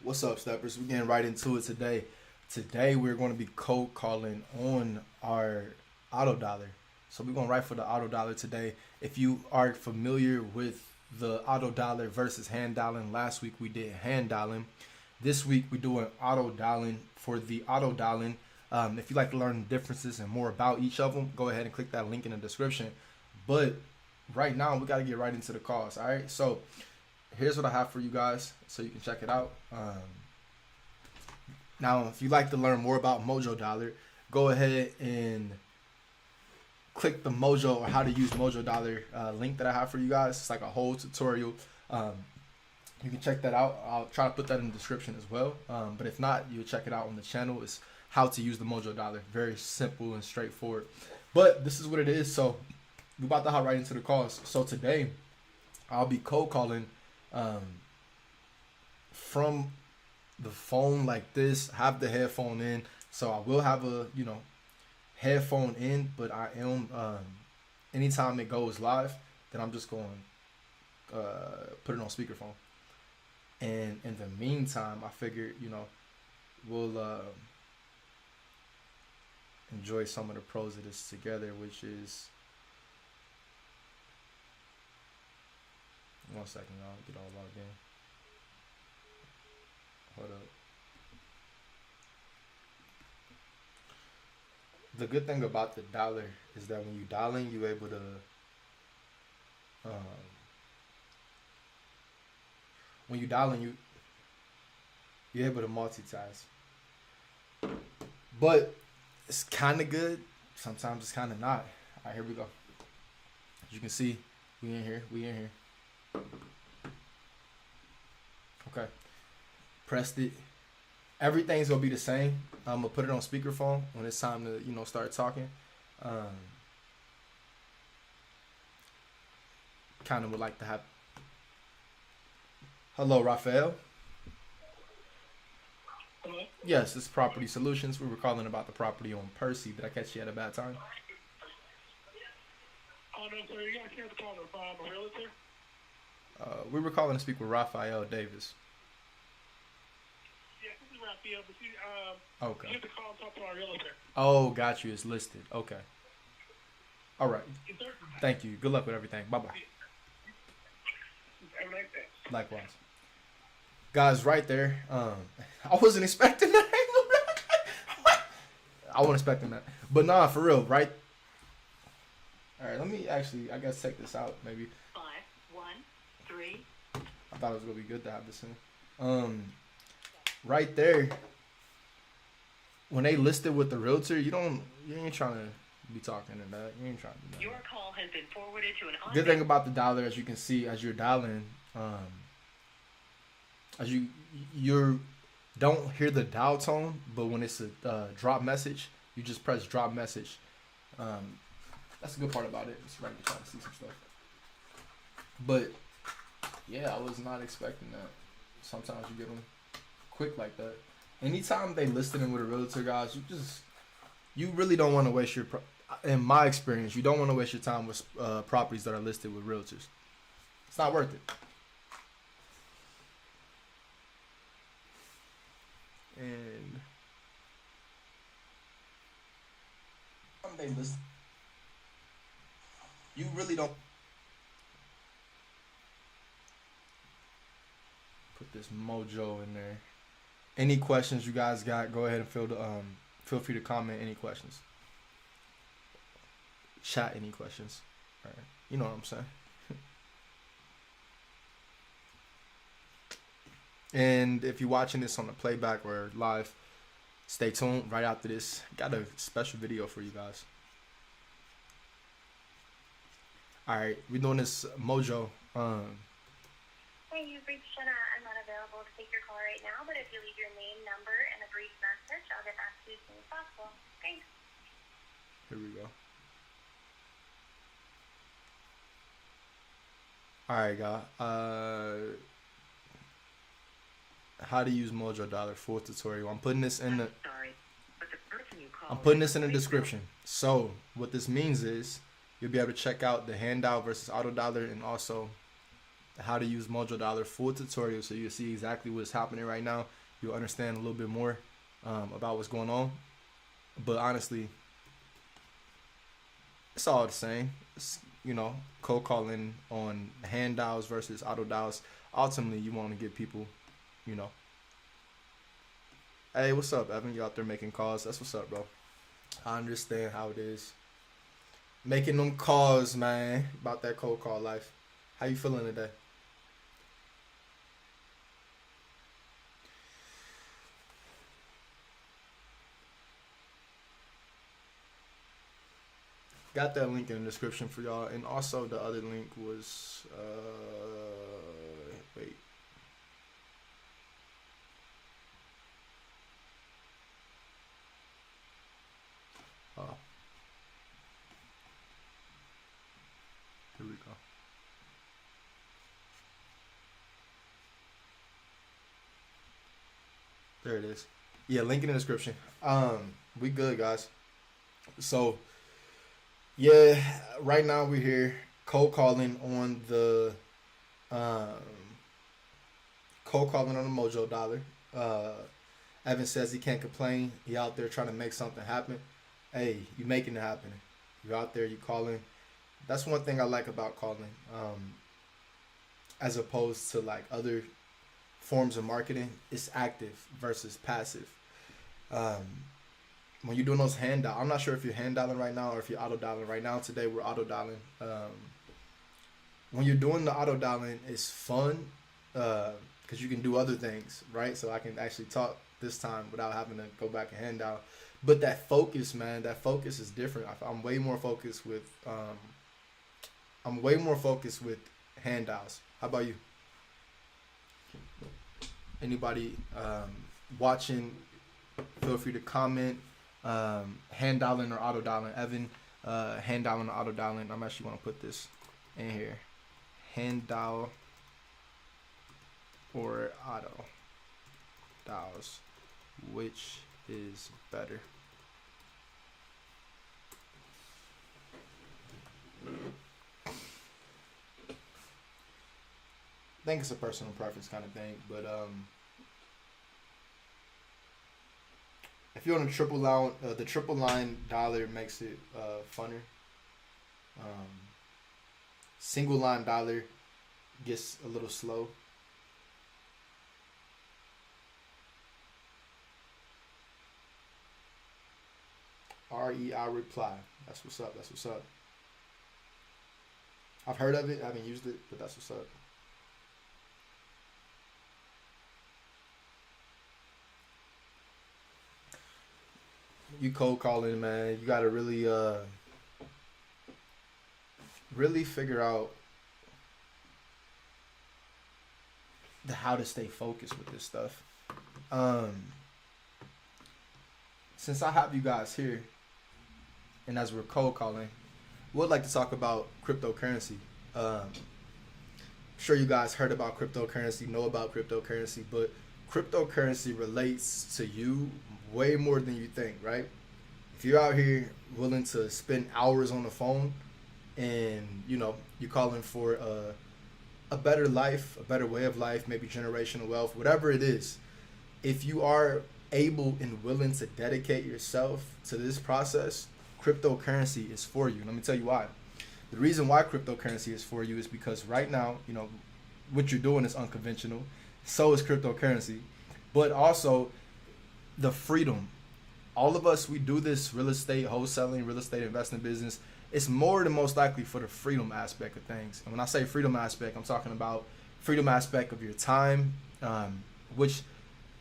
What's up, steppers? We're getting right into it today. Today we're going to be cold calling on our auto dollar. So we're going right for the auto dollar today. If you are familiar with the auto dollar versus hand dialing, last week we did hand dialing. This week we're doing auto dialing. For the auto dialing, if you'd like to learn the differences and more about each of them, go ahead and click that link in the description. But right now we got to get right into the calls. All right, so here's what I have for you guys so you can check it out. Now, if you'd like to learn more about MOJO Dollar, go ahead and click the MOJO or how to use MOJO Dollar link that I have for you guys. It's like a whole tutorial. You can check that out. I'll try to put that in the description as well. But if not, you'll check it out on the channel. It's how to use the MOJO Dollar. Very simple and straightforward. But this is what it is. So we're about to hop right into the calls. So today, I'll be cold calling from the phone like this. Have the headphone in, so I will have a headphone in, but I am anytime it goes live, then I'm just going put it on speakerphone. And in the meantime, I figured we'll enjoy some of the pros of this together, which is, one second, I'll get all logged in. Hold up. The good thing about the dollar is that when you dialing, you're able to when you dialing, you're able to multitask. But it's kind of good. Sometimes it's kind of not. All right, here we go. As you can see, we in here. Okay. Pressed it. Everything's gonna be the same. I'm gonna put it on speakerphone when it's time to start talking. Kind of would like to have. Hello, Raphael. Hello? Yes, this is Property Solutions. We were calling about the property on Percy. Did I catch you at a bad time? Oh, no, sir. You got a chance to call from a realtor? We were calling to speak with Raphael Davis. Yeah, this is Raphael, but Okay. you have to call and talk to our realtor. Oh, got you. It's listed. Okay. All right. Yes, sir. Thank you. Good luck with everything. Bye-bye. Have a nice day. Likewise. Guys, right there. I wasn't expecting that. I wasn't expecting that. But nah, for real, right? All right, let me actually, I guess, take this out, maybe. 5, 1, 3. I thought it was going to be good to have this in. Right there, when they listed with the realtor, you ain't trying to be talking to that. You ain't trying to do that. Your call has been forwarded to an Good thing about the dollar, as you can see, as you're dialing, as you don't hear the dial tone, but when it's a drop message, you just press drop message. That's a good part about it. It's right to try to see some stuff. But yeah, I was not expecting that. Sometimes you get them quick like that. Anytime they listed them with a realtor, guys, you really don't want to waste your. In my experience, you don't want to waste your time with properties that are listed with realtors. It's not worth it. And they list. You really don't put this MOJO in there. Any questions you guys got? Go ahead and feel free to comment any questions. Chat any questions. All right. You know what I'm saying. And if you're watching this on the playback or live, stay tuned. Right after this, got a special video for you guys. All right, we're doing this MOJO. Hey, you've reached Jenna. I'm not available to take your call right now, but if you leave your name, number, and a brief message, I'll get back to you as soon as possible. Thanks. Here we go. All right, guys. How to use MOJO Dollar full tutorial. I'm putting this in the. Sorry, but the person you called. I'm putting this in the description. So what this means is you'll be able to check out the hand dial versus auto dollar, and also how to use MOJO Dollar full tutorial, so you'll see exactly what's happening right now. you'll understand a little bit more about what's going on. But honestly, it's all the same. It's, cold calling on hand dials versus auto dials. Ultimately, you want to get people, hey, what's up, Evan? You out there making calls? That's what's up, bro. I understand how it is. Making them calls, man, about that cold call life. How you feeling today? Got that link in the description for y'all. And also the other link was, wait. Here we go. There it is. Yeah, link in the description. We good, guys. So, yeah, right now we're here cold calling on the MOJO dollar. Evan says he can't complain. He out there trying to make something happen. Hey, you making it happen. You're out there, you calling. That's one thing I like about calling, as opposed to like other forms of marketing. It's active versus passive. When you're doing those hand dial, I'm not sure if you're hand dialing right now or if you're auto dialing right now. Today we're auto dialing. When you're doing the auto dialing, it's fun because you can do other things, right? So I can actually talk this time without having to go back and hand dial. But that focus, man, that focus is different. I'm way more focused with hand dials. How about you? Anybody watching, feel free to comment. Hand dialing or auto dialing. Evan, hand dialing or auto dialing. I'm actually going to put this in here. Hand dial or auto dials. Which is better? I think it's a personal preference kind of thing, but if you're on a triple line, the triple line dollar makes it funner. Single line dollar gets a little slow. REI reply. That's what's up. That's what's up. I've heard of it. I haven't used it, but that's what's up. You cold calling, man. You gotta really figure out how to stay focused with this stuff. Since I have you guys here, and as we're cold calling, we'd like to talk about cryptocurrency. I'm sure you guys heard about cryptocurrency, know about cryptocurrency, but cryptocurrency relates to you way more than you think, right? If you're out here willing to spend hours on the phone and, you're calling for a better life, a better way of life, maybe generational wealth, whatever it is, if you are able and willing to dedicate yourself to this process, cryptocurrency is for you. Let me tell you why. The reason why cryptocurrency is for you is because right now, what you're doing is unconventional. So is cryptocurrency. But also the freedom. All of us, we do this real estate wholesaling, real estate investing business. It's more than most likely for the freedom aspect of things. And when I say freedom aspect, I'm talking about freedom aspect of your time, which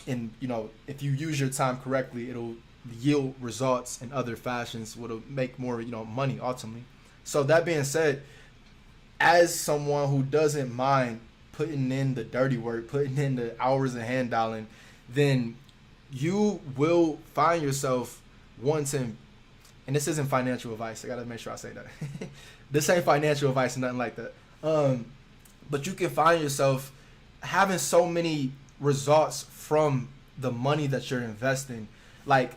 if you use your time correctly, it'll yield results in other fashions, will make more, money ultimately. So that being said, as someone who doesn't mind putting in the dirty work, putting in the hours of hand dialing, then you will find yourself wanting, and this isn't financial advice, I gotta make sure I say that. This ain't financial advice or nothing like that. But you can find yourself having so many results from the money that you're investing. Like,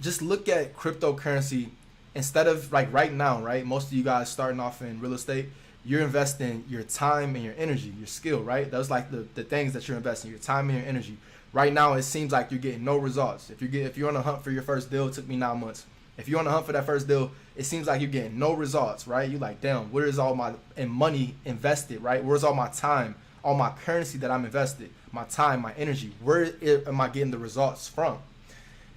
just look at cryptocurrency instead of like right now, right? Most of you guys starting off in real estate, you're investing your time and your energy, your skill, right? Those like the things that you're investing, your time and your energy. Right now, it seems like you're getting no results. If you're on a hunt for your first deal, it took me 9 months. If you're on a hunt for that first deal, it seems like you're getting no results, right? You're like, damn, where is all my money invested, right? Where's all my time, all my currency that I'm invested, my time, my energy? Where am I getting the results from?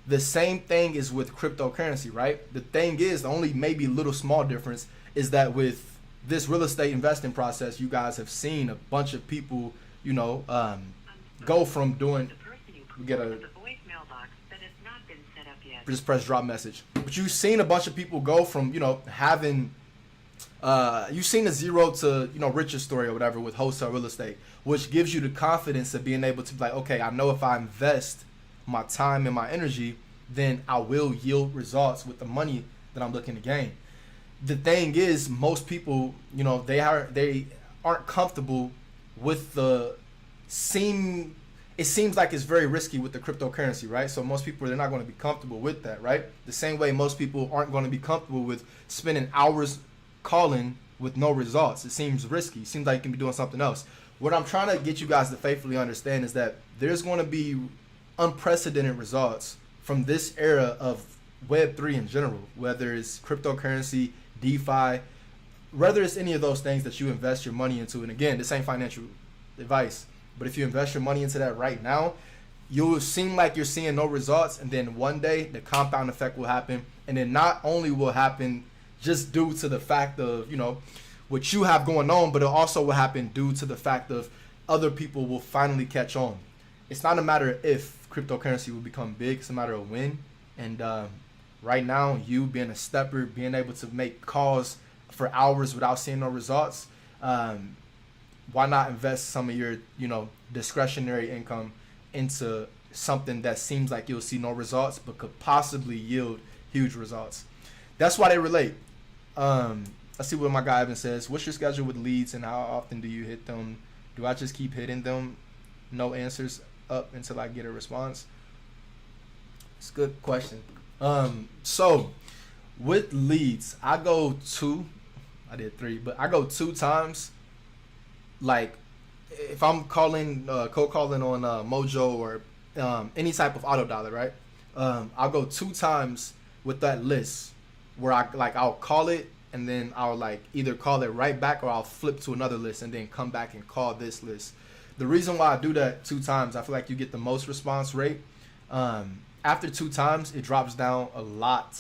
The same thing is with cryptocurrency, right? The thing is, the only maybe little small difference is that with this real estate investing process, you guys have seen a bunch of people, go from doing. We get a just press drop message. But you've seen a bunch of people go from having you've seen a zero to riches story or whatever with wholesale real estate, which gives you the confidence of being able to be like, okay, I know if I invest my time and my energy, then I will yield results with the money that I'm looking to gain. The thing is, most people, they aren't comfortable with it seems like it's very risky with the cryptocurrency, right? So most people, they're not going to be comfortable with that, right? The same way most people aren't going to be comfortable with spending hours calling with no results. It seems risky. It seems like you can be doing something else. What I'm trying to get you guys to faithfully understand is that there's going to be unprecedented results from this era of Web3 in general, whether it's cryptocurrency, DeFi, whether it's any of those things that you invest your money into. And again, this ain't financial advice, but if you invest your money into that right now, you'll seem like you're seeing no results, and then one day the compound effect will happen. And then not only will happen just due to the fact of what you have going on, but it also will happen due to the fact of other people will finally catch on. It's not a matter if cryptocurrency will become big, it's a matter of when. And right now, you being a stepper, being able to make calls for hours without seeing no results, why not invest some of your discretionary income into something that seems like you'll see no results but could possibly yield huge results? That's why they relate. Let's see what my guy Evan says. What's your schedule with leads and how often do you hit them? Do I just keep hitting them? No answers up until I get a response. It's a good question. So with leads, I go 2. I did 3, but I go 2 times. Like if I'm calling, cold calling on MOJO or any type of auto dollar, right? I'll go 2 times with that list where I'll call it and then I'll either call it right back or I'll flip to another list and then come back and call this list. The reason why I do that 2 times, I feel like you get the most response rate. After 2 times, it drops down a lot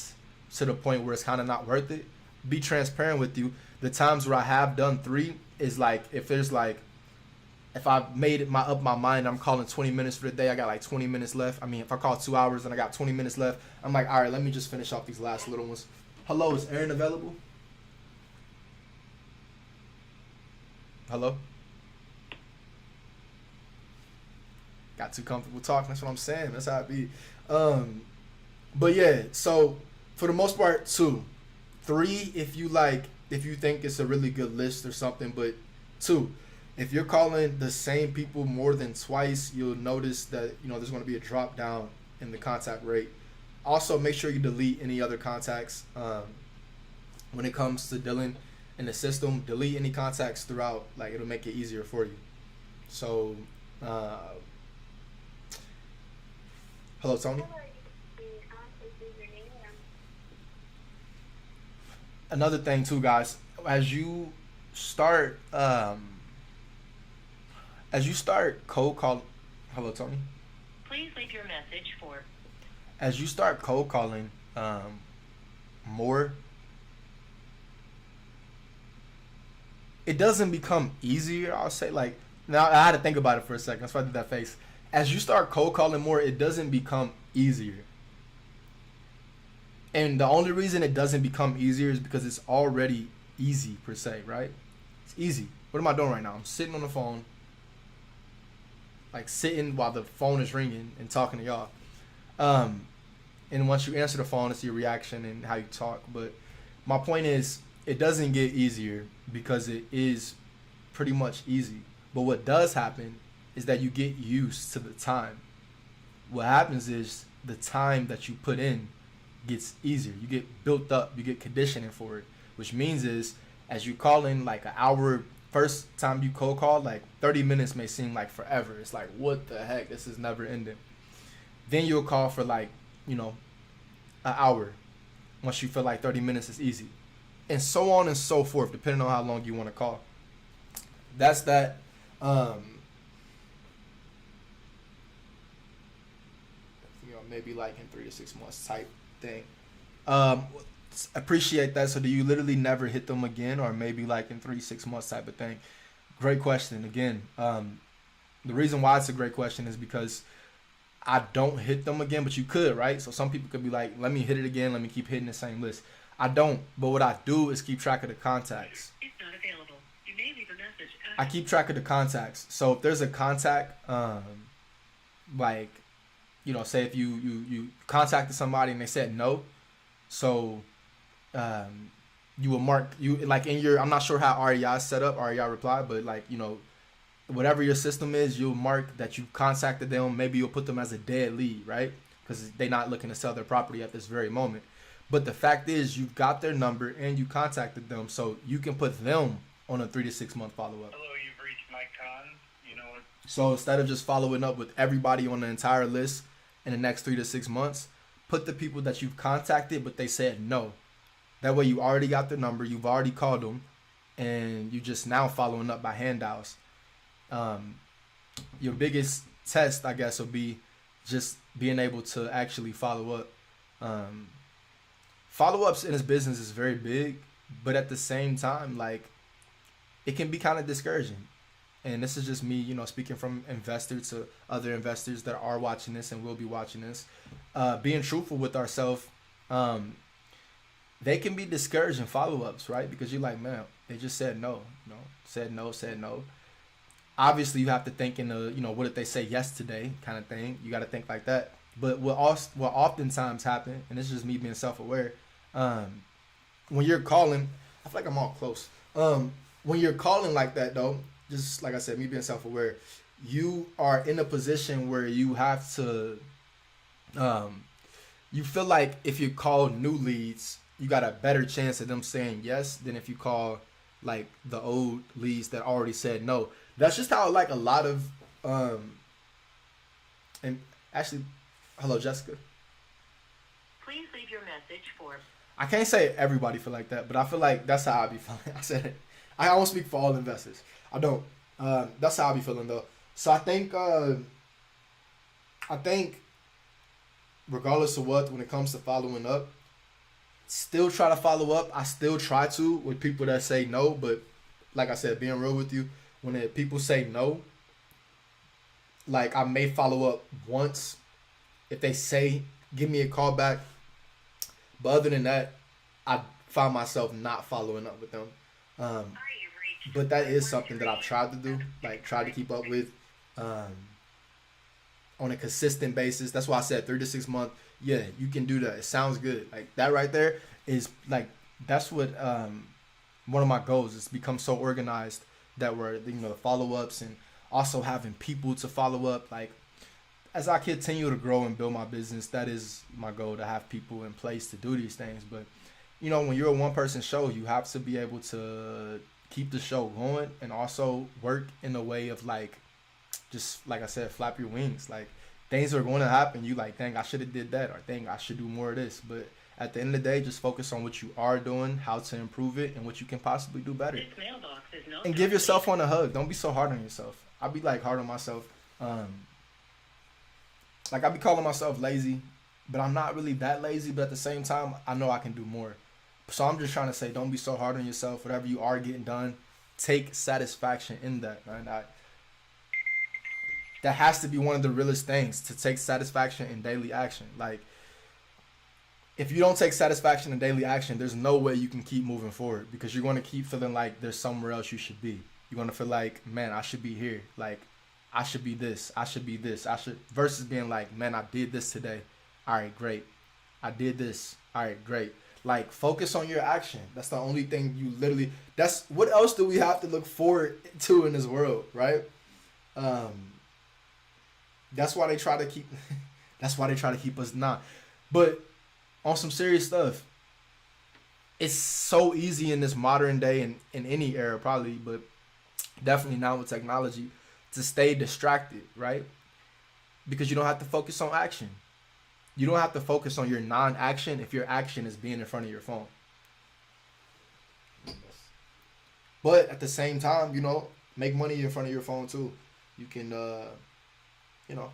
to the point where it's kind of not worth it. Be transparent with you. The times where I have done 3 is if I've made up my mind, I'm calling 20 minutes for the day. I got 20 minutes left. I mean, if I call 2 hours and I got 20 minutes left, I'm like, all right, let me just finish off these last little ones. Hello, is Aaron available? Hello? Got too comfortable talking. That's what I'm saying. That's how it be. But yeah, so for the most part, 2. 3 if you think it's a really good list or something, but 2. If you're calling the same people more than twice, you'll notice that there's going to be a drop down in the contact rate. Also, make sure you delete any other contacts. When it comes to dealing in the system, delete any contacts throughout. It'll make it easier for you. So, hello, Tony. Another thing too, guys, as you start cold calling, hello, Tony. Please leave your message for. As you start cold calling more, it doesn't become easier. I'll say now I had to think about it for a second. That's why I did that face. As you start cold calling more, it doesn't become easier. And the only reason it doesn't become easier is because it's already easy per se, right? It's easy. What am I doing right now? I'm sitting on the phone, sitting while the phone is ringing and talking to y'all. And once you answer the phone, it's your reaction and how you talk. But my point is, it doesn't get easier because it is pretty much easy. But what does happen is that you get used to the time. What happens is the time that you put in gets easier. You get built up, you get conditioning for it, which means is as you call in an hour first time you cold call, like 30 minutes may seem like forever. It's like, what the heck? This is never ending. Then you'll call for like, an hour once you feel like 30 minutes is easy. And so on and so forth, depending on how long you want to call. That's that. Maybe like in 3 to 6 months type thing. Appreciate that. So do you literally never hit them again, or maybe like in 3 6 months type of thing? Great question. Again, the reason why it's a great question is because I don't hit them again, but you could, right? So some people could be like, let me hit it again, let me keep hitting the same list. I don't, but what I do is keep track of the contacts. It's not available. You may leave a message. I keep track of the contacts. So if there's a contact, say if you contacted somebody and they said no, so you will mark like in your, I'm not sure how REI is set up, REI reply, but like, whatever your system is, you'll mark that you contacted them. Maybe you'll put them as a dead lead, right? Because they're not looking to sell their property at this very moment. But the fact is, you've got their number and you contacted them, so you can put them on a 3 to 6 month follow-up. Hello, you've reached Mike Kahn. You know what? So instead of just following up with everybody on the entire list in the next 3 to 6 months, put the people that you've contacted but they said no. That way you already got their number, you've already called them, and you just now following up by hand dials. Your biggest test, I guess, will be just being able to actually follow up. Follow-ups in this business is very big, but at the same time, like, it can be kind of discouraging. And this is just me, speaking from investor to other investors that are watching this and will be watching this. Being truthful with ourselves, they can be discouraging follow-ups, right? Because you're like, man, they just said no, said no. Obviously, you have to think in the, what did they say yesterday kind of thing. You got to think like that. But what oftentimes happen, and this is just me being self-aware, when you're calling, I feel like I'm all close. When you're calling like that, though, just like I said, me being self-aware, you are in a position where you have to, you feel like if you call new leads, you got a better chance of them saying yes than if you call like the old leads that already said no. That's just how like a lot of, and actually, hello, Jessica. Please leave your message for. I can't say everybody feel like that, but I feel like that's how I be feeling. I said it. I don't speak for all investors. I don't. That's how I be feeling though. So I think regardless of what, when it comes to following up, still try to follow up. I still try to with people that say no, but like I said, being real with you, when people say no, like I may follow up once if they say give me a call back. But other than that, I find myself not following up with them. But that is something that I've tried to do, like try to keep up with on a consistent basis. That's why I said 3 to 6 months. Yeah, you can do that. It sounds good. Like that right there is like, that's what one of my goals is, become so organized that we're, the follow-ups and also having people to follow up. Like as I continue to grow and build my business, that is my goal, to have people in place to do these things. But when you're a one-person show, you have to be able to keep the show going and also work in a way of like, just like I said, flap your wings. Like things are going to happen. You like, dang, I should have did that, or dang, I should do more of this. But at the end of the day, just focus on what you are doing, how to improve it, and what you can possibly do better. This mailbox is not. And give yourself one a hug. Don't be so hard on yourself. I be like hard on myself. Like I be calling myself lazy, but I'm not really that lazy. But at the same time, I know I can do more. So I'm just trying to say, don't be so hard on yourself. Whatever you are getting done, take satisfaction in that, man. That has to be one of the realest things, to take satisfaction in daily action. Like, if you don't take satisfaction in daily action, there's no way you can keep moving forward, because you're going to keep feeling like there's somewhere else you should be. You're going to feel like, man, I should be here. Like, I should be this. I should be this. Versus being like, man, I did this today. All right, great. I did this. All right, great. Like, focus on your action. That's the only thing you literally, that's, what else do we have to look forward to in this world, right? That's why they try to keep, us not. But on some serious stuff, it's so easy in this modern day and in any era probably, but definitely now with technology, to stay distracted, right? Because you don't have to focus on action. You don't have to focus on your non-action if your action is being in front of your phone. But at the same time, you know, make money in front of your phone too. You can, you know,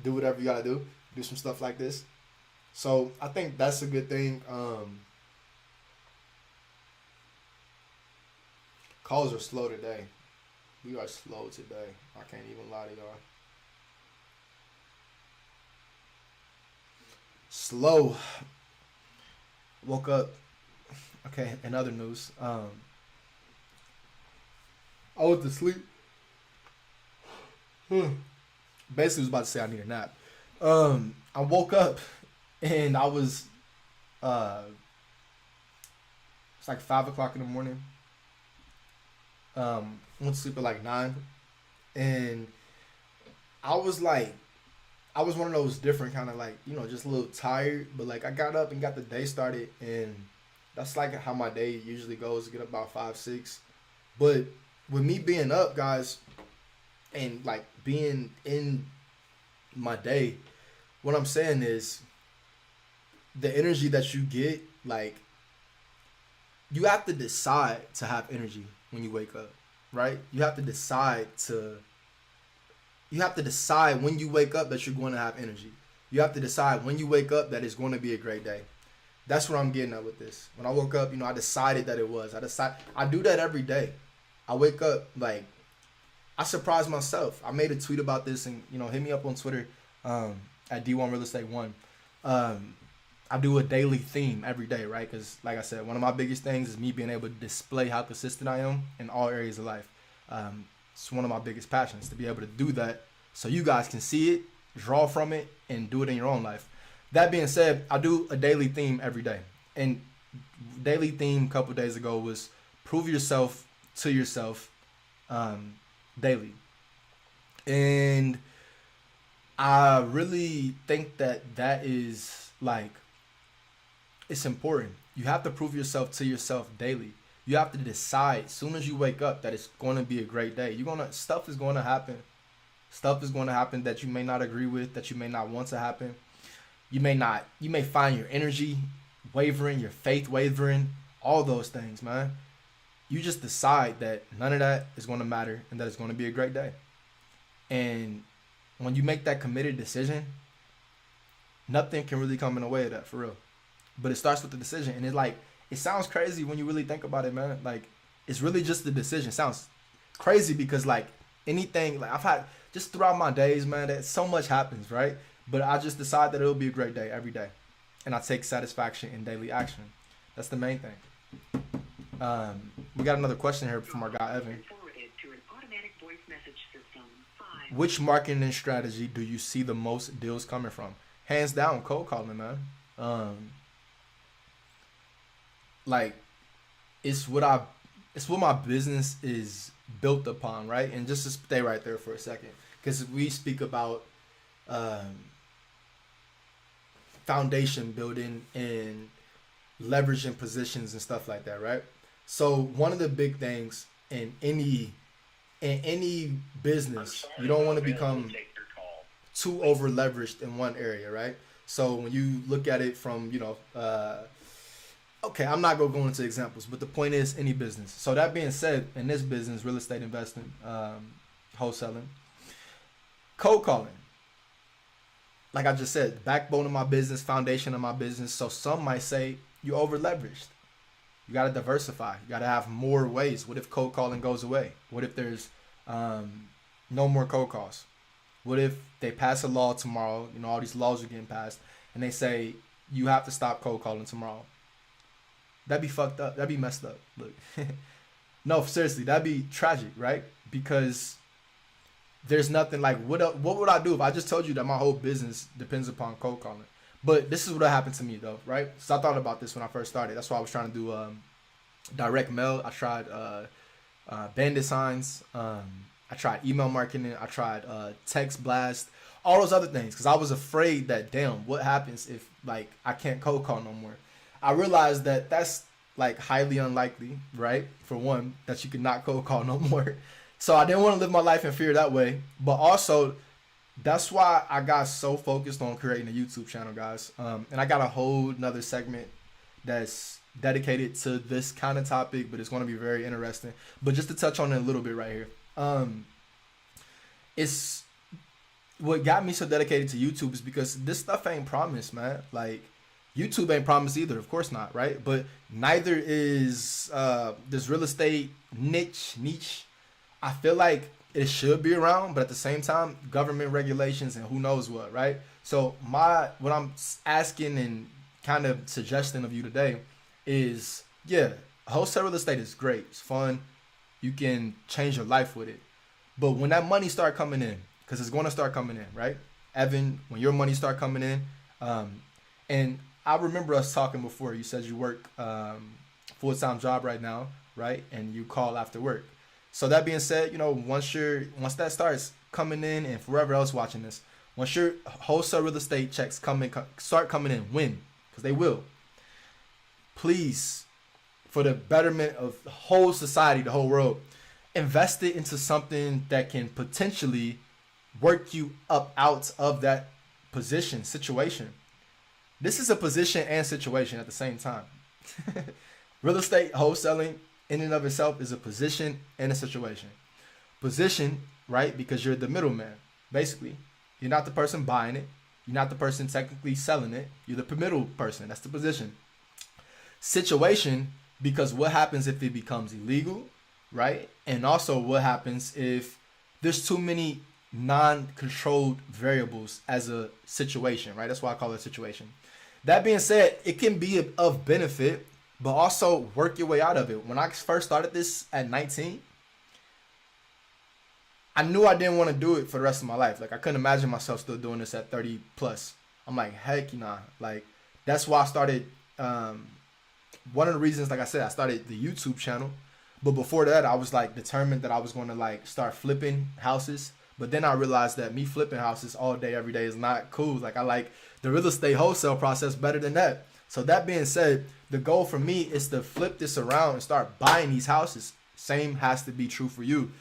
do whatever you gotta do some stuff like this. So I think that's a good thing. Calls are slow today. We are slow today. I can't even lie to y'all. Slow. Woke up. Okay, in other news, I went to sleep. Basically was about to say I need a nap. I woke up and I was it's like 5 o'clock in the morning. Went to sleep at like 9, and I was like, I was one of those different kind of like, you know, just a little tired, but like I got up and got the day started, and that's like how my day usually goes. Get up about 5, 6, but with me being up, guys, and like being in my day, what I'm saying is the energy that you get, like you have to decide to have energy when you wake up, right? You have to decide when you wake up that you're going to have energy. You have to decide when you wake up that it's going to be a great day. That's what I'm getting at with this. When I woke up, you know, I decided that it was. I do that every day. I wake up, like, I surprise myself. I made a tweet about this, and, you know, hit me up on Twitter at D1 Real Estate 1. I do a daily theme every day, right? Because, like I said, one of my biggest things is me being able to display how consistent I am in all areas of life. It's one of my biggest passions, to be able to do that so you guys can see it, draw from it, and do it in your own life. That being said, I do a daily theme every day. And daily theme a couple days ago was prove yourself to yourself daily. And I really think that is like, it's important. You have to prove yourself to yourself daily. You have to decide as soon as you wake up that it's going to be a great day. Stuff is going to happen. Stuff is going to happen that you may not agree with, that you may not want to happen. You may find your energy wavering, your faith wavering, all those things, man. You just decide that none of that is going to matter and that it's going to be a great day. And when you make that committed decision, nothing can really come in the way of that, for real. But it starts with the decision. And it sounds crazy when you really think about it, man. Like, it's really just the decision. It sounds crazy because, like, anything, like, I've had, just throughout my days, man, that so much happens, right? But I just decide that it'll be a great day every day. And I take satisfaction in daily action. That's the main thing. We got another question here from our guy, Evan. Which marketing strategy do you see the most deals coming from? Hands down, cold calling, man. Like, it's what my business is built upon, right? And just to stay right there for a second, because we speak about foundation building and leveraging positions and stuff like that, right? So one of the big things in any business, you don't want to become too over leveraged in one area, right? So when you look at it from, you know, okay, I'm not going to go into examples, but the point is any business. So that being said, in this business, real estate investing, wholesaling, cold calling, like I just said, backbone of my business, foundation of my business. So some might say you over leveraged. You got to diversify. You got to have more ways. What if cold calling goes away? What if there's no more cold calls? What if they pass a law tomorrow? You know, all these laws are getting passed, and they say you have to stop cold calling tomorrow. That'd be fucked up. That'd be messed up. Look, no, seriously, that'd be tragic, right? Because there's nothing like, what would I do if I just told you that my whole business depends upon cold calling? But this is what happened to me, though, right? So I thought about this when I first started. That's why I was trying to do direct mail. I tried bandit signs. I tried email marketing. I tried text blast, all those other things, because I was afraid that, damn, what happens if, like, I can't cold call no more? I realized that that's like highly unlikely, right? For one, that you could not cold call no more. So I didn't want to live my life in fear that way. But also, that's why I got so focused on creating a YouTube channel, guys. And I got a whole nother segment that's dedicated to this kind of topic, but it's going to be very interesting. But just to touch on it a little bit right here, it's what got me so dedicated to YouTube is because this stuff ain't promised, man. Like, YouTube ain't promised either, of course not, right? But neither is this real estate niche. I feel like it should be around, but at the same time, government regulations and who knows what, right? So what I'm asking and kind of suggesting of you today is, yeah, wholesale real estate is great. It's fun. You can change your life with it. But when that money start coming in, because it's going to start coming in, right? Evan, when your money start coming in, and I remember us talking before. You said you work full-time job right now, right? And you call after work. So that being said, you know, once that starts coming in, and for whoever else watching this, once your wholesale real estate checks start coming in, when? Because they will. Please, for the betterment of the whole society, the whole world, invest it into something that can potentially work you up out of that situation. This is a position and situation at the same time. Real estate wholesaling in and of itself is a position and a situation. Position, right? Because you're the middleman, basically. You're not the person buying it. You're not the person technically selling it. You're the middle person. That's the position. Situation, because what happens if it becomes illegal, right? And also what happens if there's too many non-controlled variables as a situation, right? That's why I call it a situation. That being said, it can be of benefit, but also work your way out of it. When I first started this at 19, I knew I didn't want to do it for the rest of my life. Like, I couldn't imagine myself still doing this at 30 plus. I'm like, heck nah. Like, that's why I started, one of the reasons, like I said, I started the YouTube channel. But before that, I was like determined that I was going to like start flipping houses. But then I realized that me flipping houses all day, every day is not cool. Like, I like the real estate wholesale process better than that. So that being said, the goal for me is to flip this around and start buying these houses. Same has to be true for you.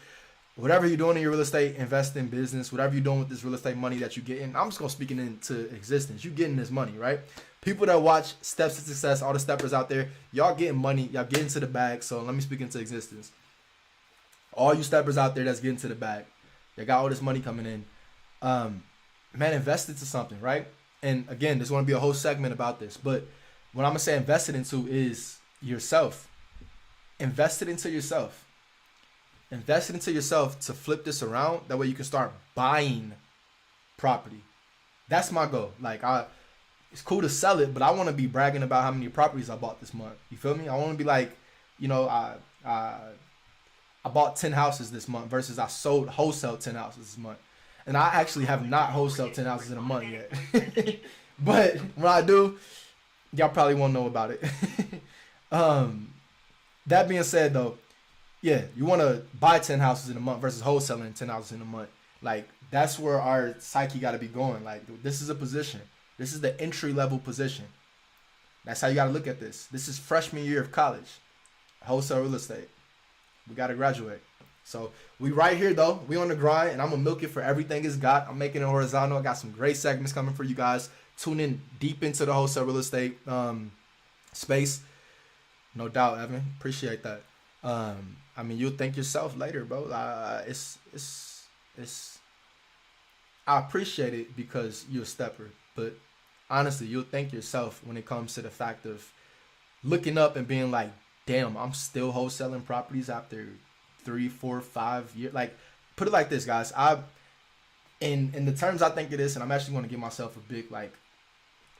Whatever you're doing in your real estate, invest in business, whatever you're doing with this real estate money that you get in, I'm just going to speak it into existence. You getting this money, right? People that watch Steps to Success, all the steppers out there, y'all getting money, y'all getting to the bag. So let me speak into existence. All you steppers out there that's getting to the bag, they got all this money coming in. Man, invest into something, right? And again, there's going to be a whole segment about this. But what I'm going to say invest it into is yourself. Invest it into yourself. Invest it into yourself to flip this around. That way you can start buying property. That's my goal. Like, it's cool to sell it, but I want to be bragging about how many properties I bought this month. You feel me? I want to be like, you know, I bought 10 houses this month versus I sold wholesale 10 houses this month. And I actually have not wholesaled 10 houses in a month yet. But when I do, y'all probably won't know about it. That being said, though, yeah, you want to buy 10 houses in a month versus wholesaling 10 houses in a month. Like, that's where our psyche got to be going. Like, this is a position. This is the entry-level position. That's how you got to look at this. This is freshman year of college. Wholesale real estate. We got to graduate. So we right here, though. We on the grind, and I'm going to milk it for everything it's got. I'm making it horizontal. I got some great segments coming for you guys. Tune in deep into the wholesale real estate space. No doubt, Evan. Appreciate that. I mean, you'll thank yourself later, bro. I appreciate it because you're a stepper. But honestly, you'll thank yourself when it comes to the fact of looking up and being like, damn, I'm still wholesaling properties after 3, 4, 5 years. Like, put it like this, guys. In the terms I think it is, and I'm actually going to give myself a big, like,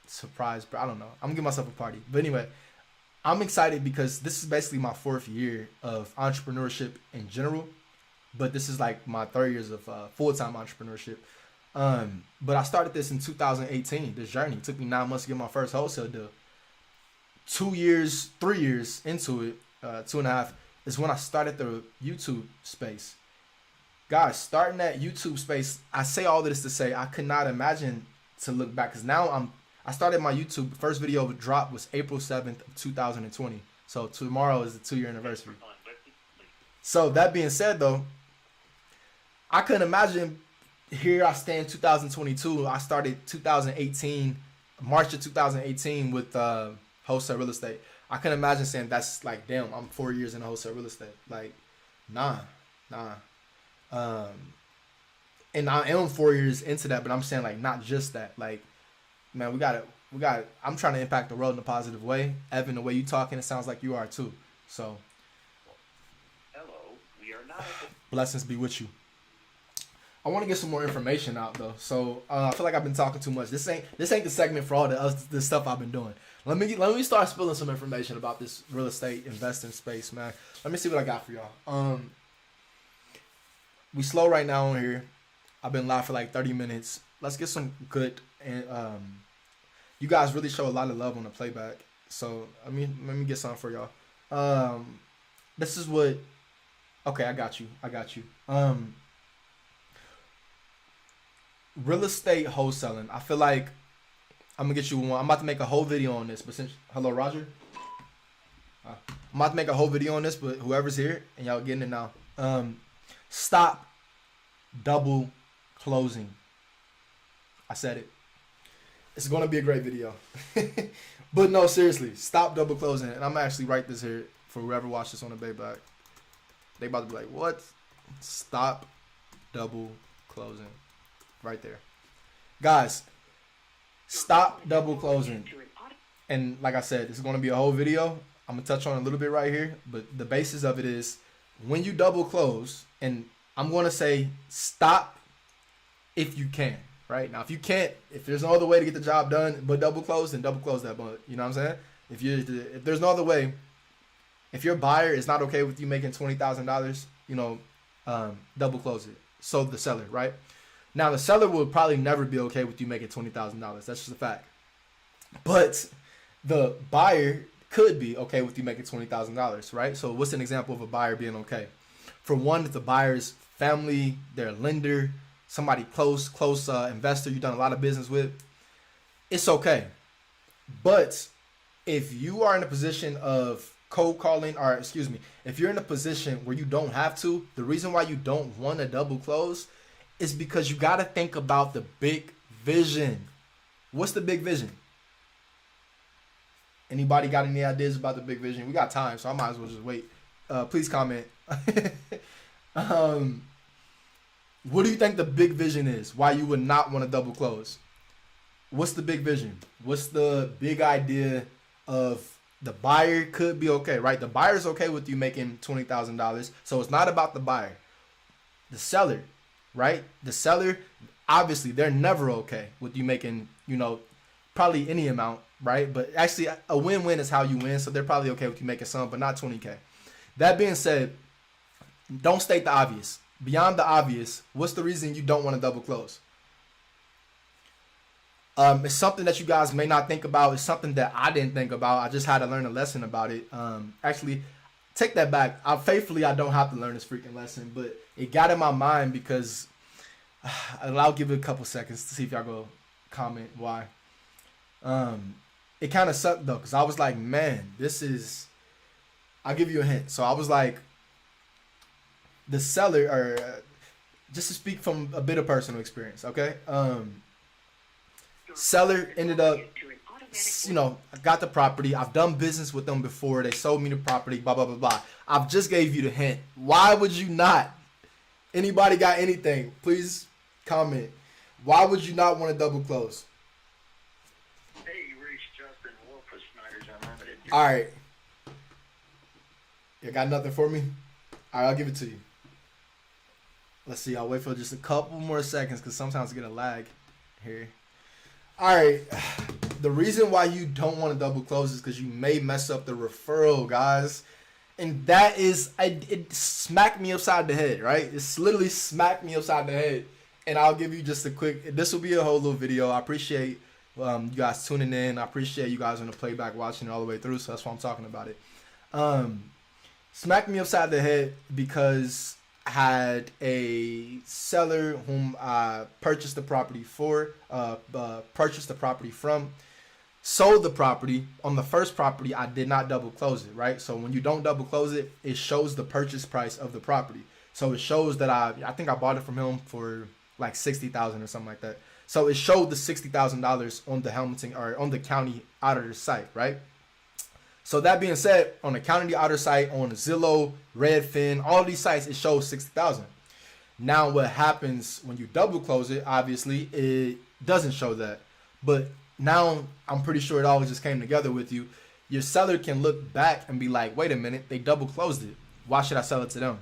surprise. But I don't know. I'm going to give myself a party. But anyway, I'm excited because this is basically my 4th year of entrepreneurship in general. But this is like my 3rd years of full-time entrepreneurship. But I started this in 2018, this journey. It took me 9 months to get my first wholesale deal. 3 years into it, 2.5, is when I started the YouTube space. Guys, starting that YouTube space, I say all of this to say I could not imagine to look back. Because now I started my YouTube, first video drop was April 7th of 2020. So tomorrow is the 2-year anniversary. Fine, but So that being said, though, I couldn't imagine. Here I stand, 2022. I started 2018, March of 2018 with wholesale real estate. I couldn't imagine saying that's like, damn, I'm 4 years in wholesale real estate. Like, nah. And I am 4 years into that, but I'm saying like not just that. Like, man, we got it. I'm trying to impact the world in a positive way. Evan, the way you talking, it sounds like you are too. So, hello, we are not. blessings be with you. I want to get some more information out though. So I feel like I've been talking too much. This ain't the segment for all the stuff I've been doing. Let me start spilling some information about this real estate investing space, man. Let me see what I got for y'all. We slow right now on here. I've been live for like 30 minutes. Let's get some good and you guys really show a lot of love on the playback. So let me get something for y'all. This is what. Okay, I got you. Real estate wholesaling. I feel like I'm gonna get you one. I'm about to make a whole video on this, but since hello Roger, I'm about to make a whole video on this, but whoever's here and y'all getting it now. Stop double closing. I said it. It's gonna be a great video. But no, seriously, stop double closing. And I'm gonna actually write this here for whoever watches this on the playback. They about to be like, what? Stop double closing. Right there. Guys, stop double closing. And like I said, this is going to be a whole video. I'm going to touch on a little bit right here. But the basis of it is when you double close, and I'm going to say stop if you can. Right? Now, if you can't, if there's no other way to get the job done but double close, then double close that. But you know what I'm saying? If there's no other way, if your buyer is not okay with you making $20,000, double close it. So the seller, right? Now, the seller will probably never be okay with you making $20,000. That's just a fact. But the buyer could be okay with you making $20,000, right? So what's an example of a buyer being okay? For one, if the buyer's family, their lender, somebody close investor you've done a lot of business with, it's okay. But if you are in a position of cold calling, or excuse me, if you're in a position where you don't have to, the reason why you don't want to double close is because you got to think about the big vision. What's the big vision? Anybody got any ideas about the big vision? We got time, so I might as well just wait. Please comment. What do you think the big vision is? Why you would not want to double close? What's the big vision? What's the big idea of the buyer could be okay, right? The buyer's okay with you making $20,000. So it's not about the buyer. The seller, right? The seller, obviously, they're never okay with you making, probably any amount, right? But actually, a win-win is how you win. So they're probably okay with you making some, but not 20K. That being said, don't state the obvious. Beyond the obvious, what's the reason you don't want to double close? It's something that you guys may not think about. It's something that I didn't think about. I just had to learn a lesson about it. Actually, take that back. I don't have to learn this freaking lesson, but it got in my mind because I'll give it a couple seconds to see if y'all go comment why. It kind of sucked though, because I was like, man, I'll give you a hint. So I was like, the seller, or just to speak from a bit of personal experience, okay? Seller ended up, I got the property. I've done business with them before. They sold me the property, blah, blah, blah, blah. I've just gave you the hint. Why would you not? Anybody got anything? Please comment. Why would you not want to double close? Hey, you reached Justin Wolf of Snyder's Unlimited. All right. You got nothing for me? All right, I'll give it to you. Let's see. I'll wait for just a couple more seconds because sometimes I get a lag here. All right. The reason why you don't want to double close is because you may mess up the referral, guys. And that is, it smacked me upside the head, right? It's literally smacked me upside the head. And I'll give you just a quick, this will be a whole little video. I appreciate you guys tuning in. I appreciate you guys on the playback watching it all the way through. So that's why I'm talking about it. Smacked me upside the head because I had a seller whom I purchased the property from. sold the property. On the first property, I did not double close it, right? So when you don't double close it, it shows the purchase price of the property. So it shows that I think I bought it from him for like $60,000 or something like that. So it showed the $60,000 on the Hamilton or on the county auditor site, right? So that being said, on the county auditor site, on Zillow, Redfin, all these sites, it shows $60,000. Now what happens when you double close it, obviously, it doesn't show that. But now I'm pretty sure it all just came together with you. Your seller can look back and be like, wait a minute, they double closed it. Why should I sell it to them?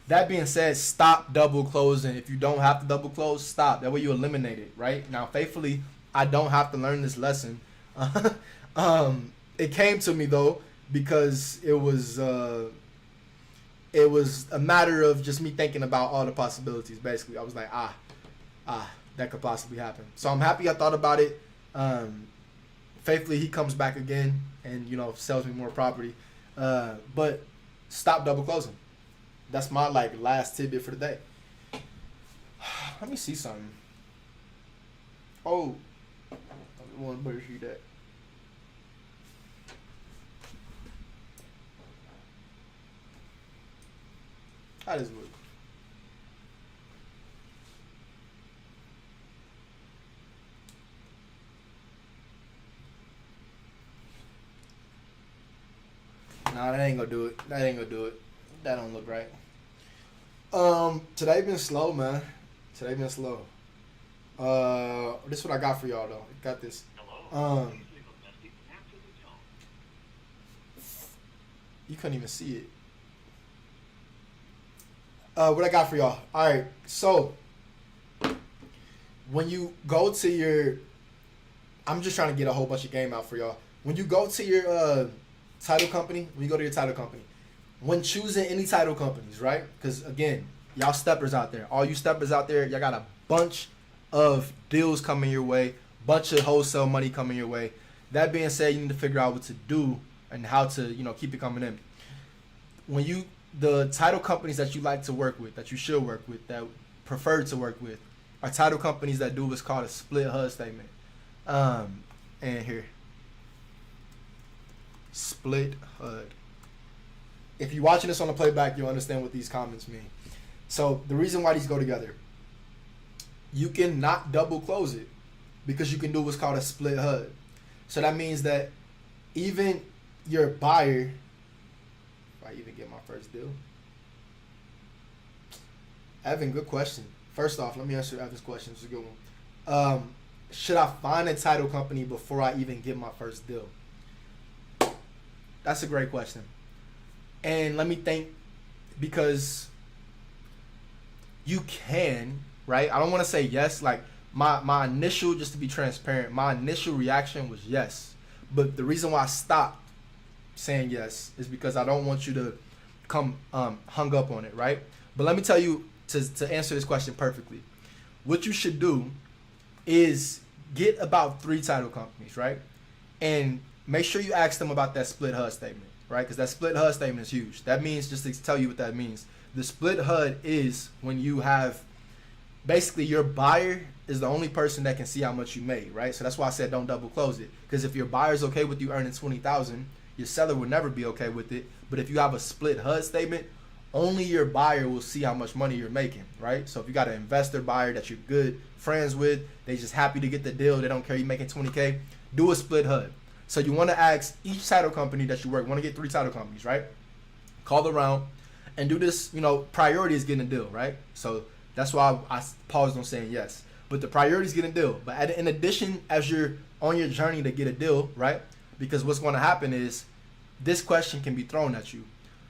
That being said, stop double closing. If you don't have to double close, stop. That way you eliminate it, right? Now, faithfully, I don't have to learn this lesson. It came to me, though, because it was a matter of just me thinking about all the possibilities, basically. I was like, that could possibly happen. So I'm happy I thought about it. Faithfully, he comes back again and, sells me more property. But stop double closing. That's my last tidbit for the day. Let me see something. Oh, where is that? How does it look? Nah, that ain't gonna do it. That don't look right. Today been slow, man. Today been slow. This is what I got for y'all though. Got this. You couldn't even see it. What I got for y'all. All right. So when you go to your, I'm just trying to get a whole bunch of game out for y'all. When you go to your title company, when choosing any title companies, right? Because again, y'all steppers out there, all you steppers out there, y'all got a bunch of deals coming your way, bunch of wholesale money coming your way. That being said, you need to figure out what to do and how to, keep it coming in. When the title companies that you like to work with, that you should work with, that prefer to work with, are title companies that do what's called a split HUD statement. And here, split HUD. If you're watching this on the playback, you'll understand what these comments mean. So the reason why these go together, you can not double close it because you can do what's called a split HUD. So that means that even your buyer, if I even get my first deal. Evan, good question. First off, let me answer Evan's question. It's a good one. Should I find a title company before I even get my first deal? That's a great question. And let me think, because you can, right? I don't want to say yes. Like my initial, just to be transparent, my initial reaction was yes. But the reason why I stopped saying yes is because I don't want you to come hung up on it, right? But let me tell you, to answer this question perfectly, what you should do is get about 3 title companies, right? And make sure you ask them about that split HUD statement, right? Because that split HUD statement is huge. That means, just to tell you what that means, the split HUD is when you have, basically your buyer is the only person that can see how much you made, right? So that's why I said don't double close it. Because if your buyer's okay with you earning $20,000, your seller would never be okay with it. But if you have a split HUD statement, only your buyer will see how much money you're making, right? So if you got an investor buyer that you're good friends with, they just happy to get the deal, they don't care you making $20K, do a split HUD. So you want to ask each title company that you work, want to get 3 title companies, right? Call around and do this, priority is getting a deal, right? So that's why I paused on saying yes. But the priority is getting a deal. But in addition, as you're on your journey to get a deal, right? Because what's going to happen is this question can be thrown at you.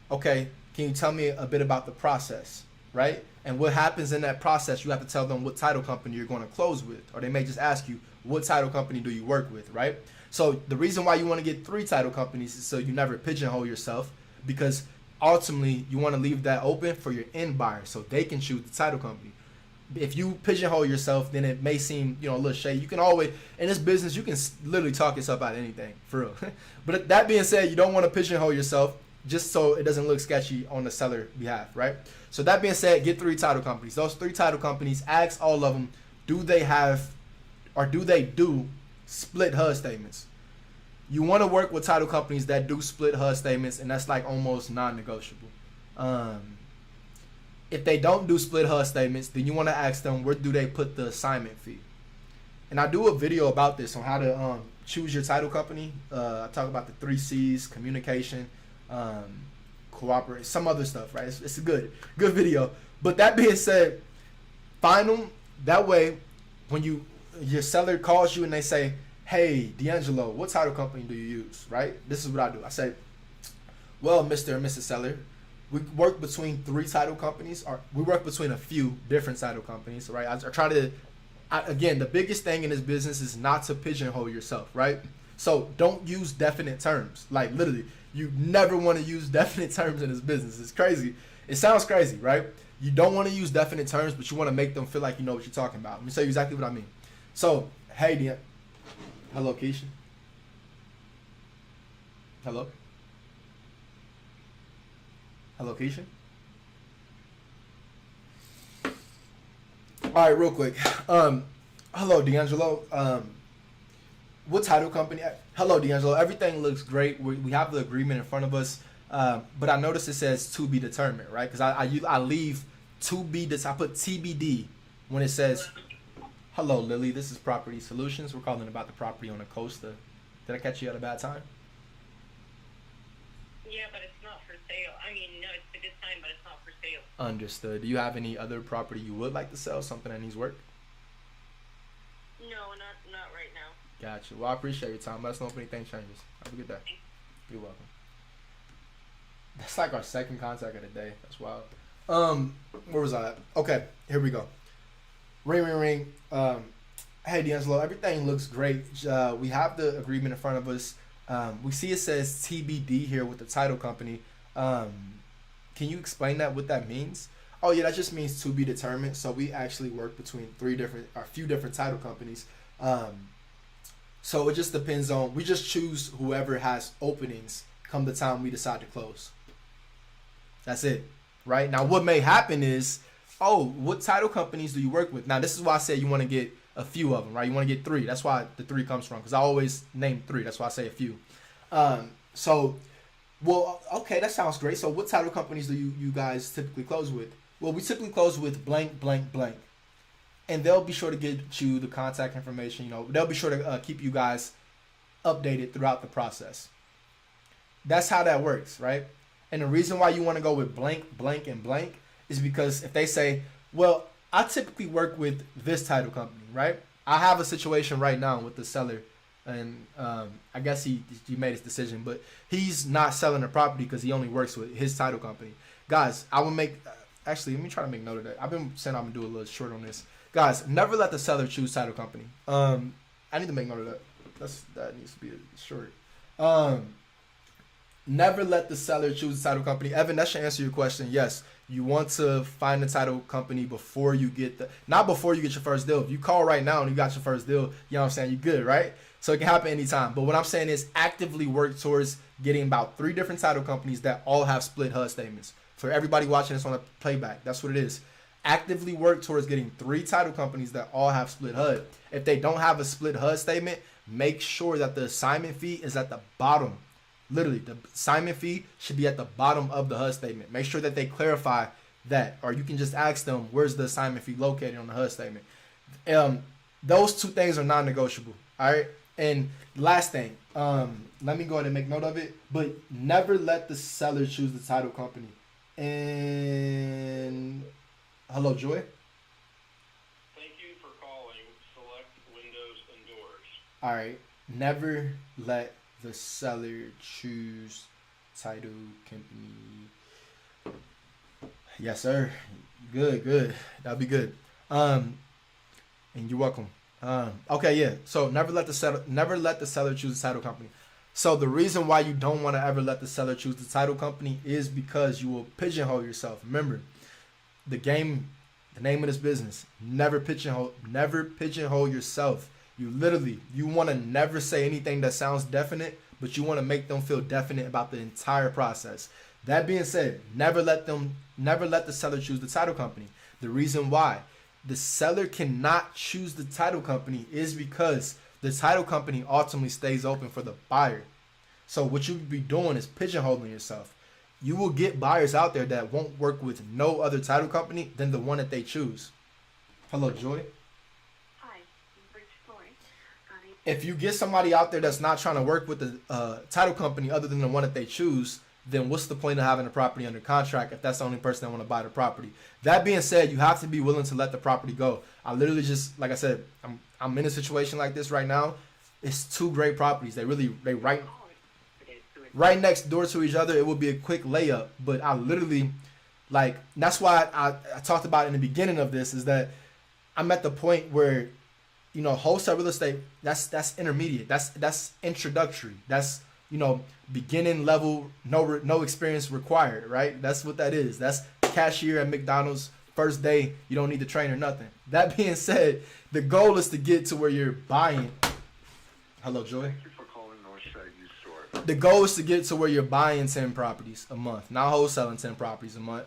Okay, can you tell me a bit about the process, right? And what happens in that process, you have to tell them what title company you're going to close with. Or they may just ask you, what title company do you work with, right? So the reason why you want to get 3 title companies is so you never pigeonhole yourself, because ultimately you want to leave that open for your end buyer so they can choose the title company. If you pigeonhole yourself, then it may seem, a little shady. You can always, in this business, you can literally talk yourself out of anything, for real. But that being said, you don't want to pigeonhole yourself just so it doesn't look sketchy on the seller behalf, right? So that being said, get 3 title companies. Those 3 title companies, ask all of them, do they have, or do they do split HUD statements? you want to work with title companies that do split HUD statements, and that's like almost non-negotiable. If they don't do split HUD statements, then you want to ask them, where do they put the assignment fee? And I do a video about this on how to choose your title company. I talk about the 3 C's: communication, cooperate, some other stuff, right? It's a good video. But that being said, find them. That way, when your seller calls you and they say, hey, D'Angelo, what title company do you use, right? This is what I do. I say, well, Mr. and Mrs. Seller, we work between 3 title companies, or we work between a few different title companies, right? I try to, again, the biggest thing in this business is not to pigeonhole yourself, right? So don't use definite terms. Like literally, you never want to use definite terms in this business. It's crazy. It sounds crazy, right? You don't want to use definite terms, but you want to make them feel like you know what you're talking about. Let me tell you exactly what I mean. So, hey, hello, Keisha. Hello. Hello, Keisha. All right, real quick. Hello, D'Angelo. What title company? Hello, D'Angelo. Everything looks great. We have the agreement in front of us, but I notice it says to be determined, right? Because I leave to be. I put TBD when it says. Hello, Lily. This is Property Solutions. We're calling about the property on the Costa. Did I catch you at a bad time? Yeah, but it's not for sale. I mean, no, it's a good time, but it's not for sale. Understood. Do you have any other property you would like to sell? Something that needs work? No, not right now. Gotcha. Well, I appreciate your time. Let us know if anything changes. Have a good day. You're welcome. That's like our second contact of the day. That's wild. Where was I at? Okay, here we go. Ring, ring, ring. Hey, D'Angelo, everything looks great. We have the agreement in front of us. We see it says TBD here with the title company. Can you explain what that means? Oh yeah, that just means to be determined. So we actually work between a few different title companies. So it just depends on, we just choose whoever has openings come the time we decide to close. That's it, right? Now what may happen is, oh, what title companies do you work with? Now this is why I say you want to get a few of them, right? You want to get 3. That's why the 3 comes from, because I always name 3. That's why I say a few. Well, okay, that sounds great. So what title companies do you guys typically close with? Well, we typically close with blank, blank, blank. And they'll be sure to get you the contact information. You know, they'll be sure to keep you guys updated throughout the process. That's how that works, right? And the reason why you want to go with blank, blank, and blank is because if they say, well, I typically work with this title company, right? I have a situation right now with the seller, and I guess he made his decision, but he's not selling the property because he only works with his title company. Guys, I will make, actually, let me try to make note of that. I've been saying I'm going to do a little short on this. Guys, never let the seller choose title company. I need to make note of that. That needs to be short. Never let the seller choose the title company. Evan, that should answer your question. Yes, you want to find the title company before you get not before you get your first deal. If you call right now and you got your first deal, you know what I'm saying, you're good, right? So it can happen anytime. But what I'm saying is actively work towards getting about 3 different title companies that all have split HUD statements. For everybody watching this on a playback, that's what it is. Actively work towards getting 3 title companies that all have split HUD. If they don't have a split HUD statement, make sure that the assignment fee is at the bottom. Literally, the assignment fee should be at the bottom of the HUD statement. Make sure that they clarify that, or you can just ask them, where's the assignment fee located on the HUD statement? Those 2 things are non-negotiable, all right? And last thing, let me go ahead and make note of it, but never let the seller choose the title company. And hello, Joy. Thank you for calling Select Windows and Doors. All right, never let the seller choose title company. Yes, sir. Good. That'll be good. And you're welcome. Okay, yeah. So never let the seller choose the title company. So the reason why you don't want to ever let the seller choose the title company is because you will pigeonhole yourself. Remember, the name of this business, never pigeonhole yourself. You want to never say anything that sounds definite, but you want to make them feel definite about the entire process. That being said, never let the seller choose the title company. The reason why the seller cannot choose the title company is because the title company ultimately stays open for the buyer. So what you be doing is pigeonholing yourself. You will get buyers out there that won't work with no other title company than the one that they choose. Hello, Joy. Hi, you've reached Lori. If you get somebody out there that's not trying to work with the title company other than the one that they choose, then what's the point of having the property under contract if that's the only person that want to buy the property? That being said, you have to be willing to let the property go. I literally just, like I said, I'm in a situation like this right now. It's two great properties. They right next door to each other. It would be a quick layup, but I literally, like, that's why I talked about in the beginning of this, is that I'm at the point where, you know, wholesale real estate, that's intermediate. That's introductory. That's, you know, beginning level, no experience required, right? That's what that is. That's cashier at McDonald's, first day, you don't need to train or nothing. That being said, the goal is to get to where you're buying. Hello, Joy. Thank you for calling Northside Youth Store. The goal is to get to where you're buying 10 properties a month, not wholesaling 10 properties a month.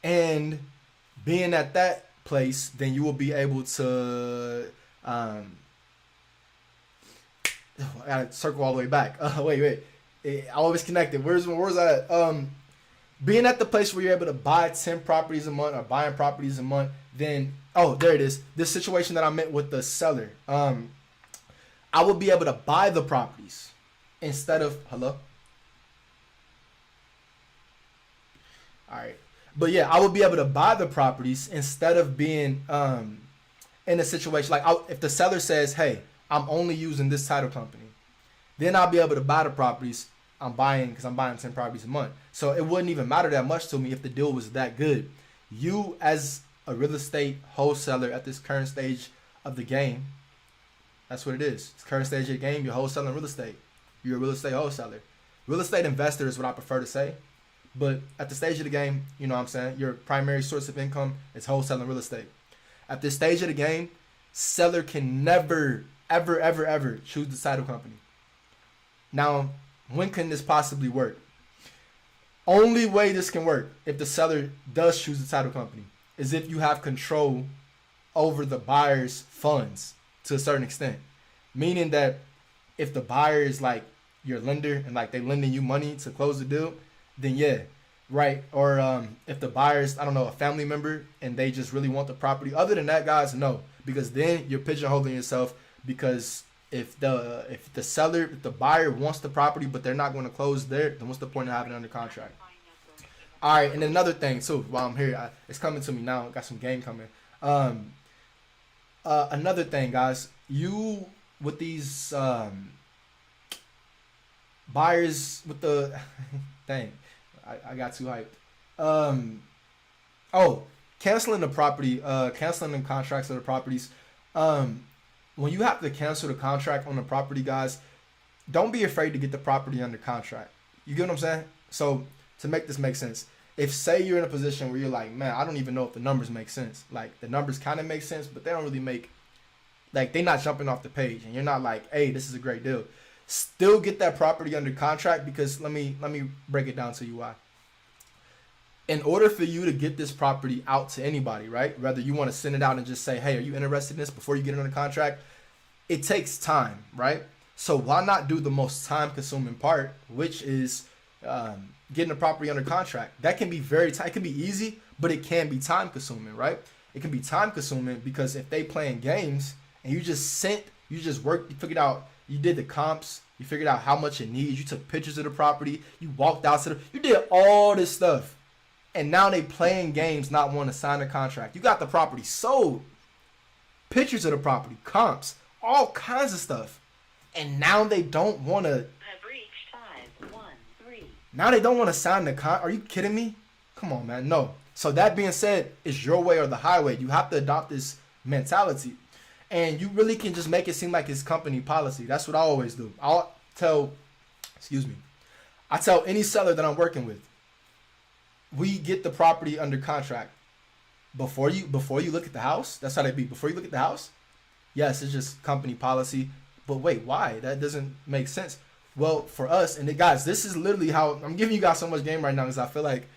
And being at that place, then you will be able to, I gotta circle all the way back. Wait. I always connected. Where's that at? Being at the place where you're able to buy 10 properties a month or buying properties a month, then, oh, there it is. This situation that I met with the seller. I will be able to buy the properties instead of, hello? All right. But yeah, I will be able to buy the properties instead of being in a situation like if the seller says, hey, I'm only using this title company, then I'll be able to buy the properties I'm buying because I'm buying 10 properties a month. So it wouldn't even matter that much to me if the deal was that good. You as a real estate wholesaler at this current stage of the game, that's what it is. It's current stage of the game, you're wholesaling real estate. You're a real estate wholesaler. Real estate investor is what I prefer to say. But at the stage of the game, you know what I'm saying, your primary source of income is wholesaling real estate. At this stage of the game, seller can never, ever choose the title company. Now, when can this possibly work? Only way this can work, if the seller does choose the title company, is if you have control over the buyer's funds to a certain extent. Meaning that if the buyer is like your lender and like they lending you money to close the deal, then yeah, right. Or if the buyer's, I don't know, a family member and they just really want the property. Other than that, guys, no, because then you're pigeonholing yourself. Because if the buyer wants the property but they're not going to close there, then what's the point of having it under contract? All right, and another thing too, while I'm here, it's coming to me now. Got some game coming. Another thing, guys, you with these buyers with the dang, I got too hyped. Canceling the property, canceling the contracts of the properties. When you have to cancel the contract on the property, guys, don't be afraid to get the property under contract. You get what I'm saying? So to make this make sense, if say you're in a position where you're like, man, I don't even know if the numbers make sense. Like the numbers kind of make sense, but they don't really make, like they're not jumping off the page, and you're not like, hey, this is a great deal. Still get that property under contract, because let me break it down to you why. In order for you to get this property out to anybody, right? Whether you want to send it out and just say, hey, are you interested in this before you get it under contract? It takes time, right? So why not do the most time consuming part, which is getting the property under contract? That can be it can be easy, but it can be time consuming, right? It can be time consuming because if they playing games and you worked, you figured out, you did the comps, you figured out how much it needs, you took pictures of the property, you walked out to you did all this stuff. And now they playing games, not want to sign a contract. You got the property sold, pictures of the property, comps, all kinds of stuff. And now they don't want to. Have reached 513. Now they don't want to sign the contract. Are you kidding me? Come on, man. No. So that being said, it's your way or the highway. You have to adopt this mentality. And you really can just make it seem like it's company policy. That's what I always do. I tell any seller that I'm working with, we get the property under contract before you look at the house. That's how they be. Before you look at the house, yes, it's just company policy. But wait, why? That doesn't make sense. Well, for us, and guys, this is literally how I'm giving you guys so much game right now because I feel like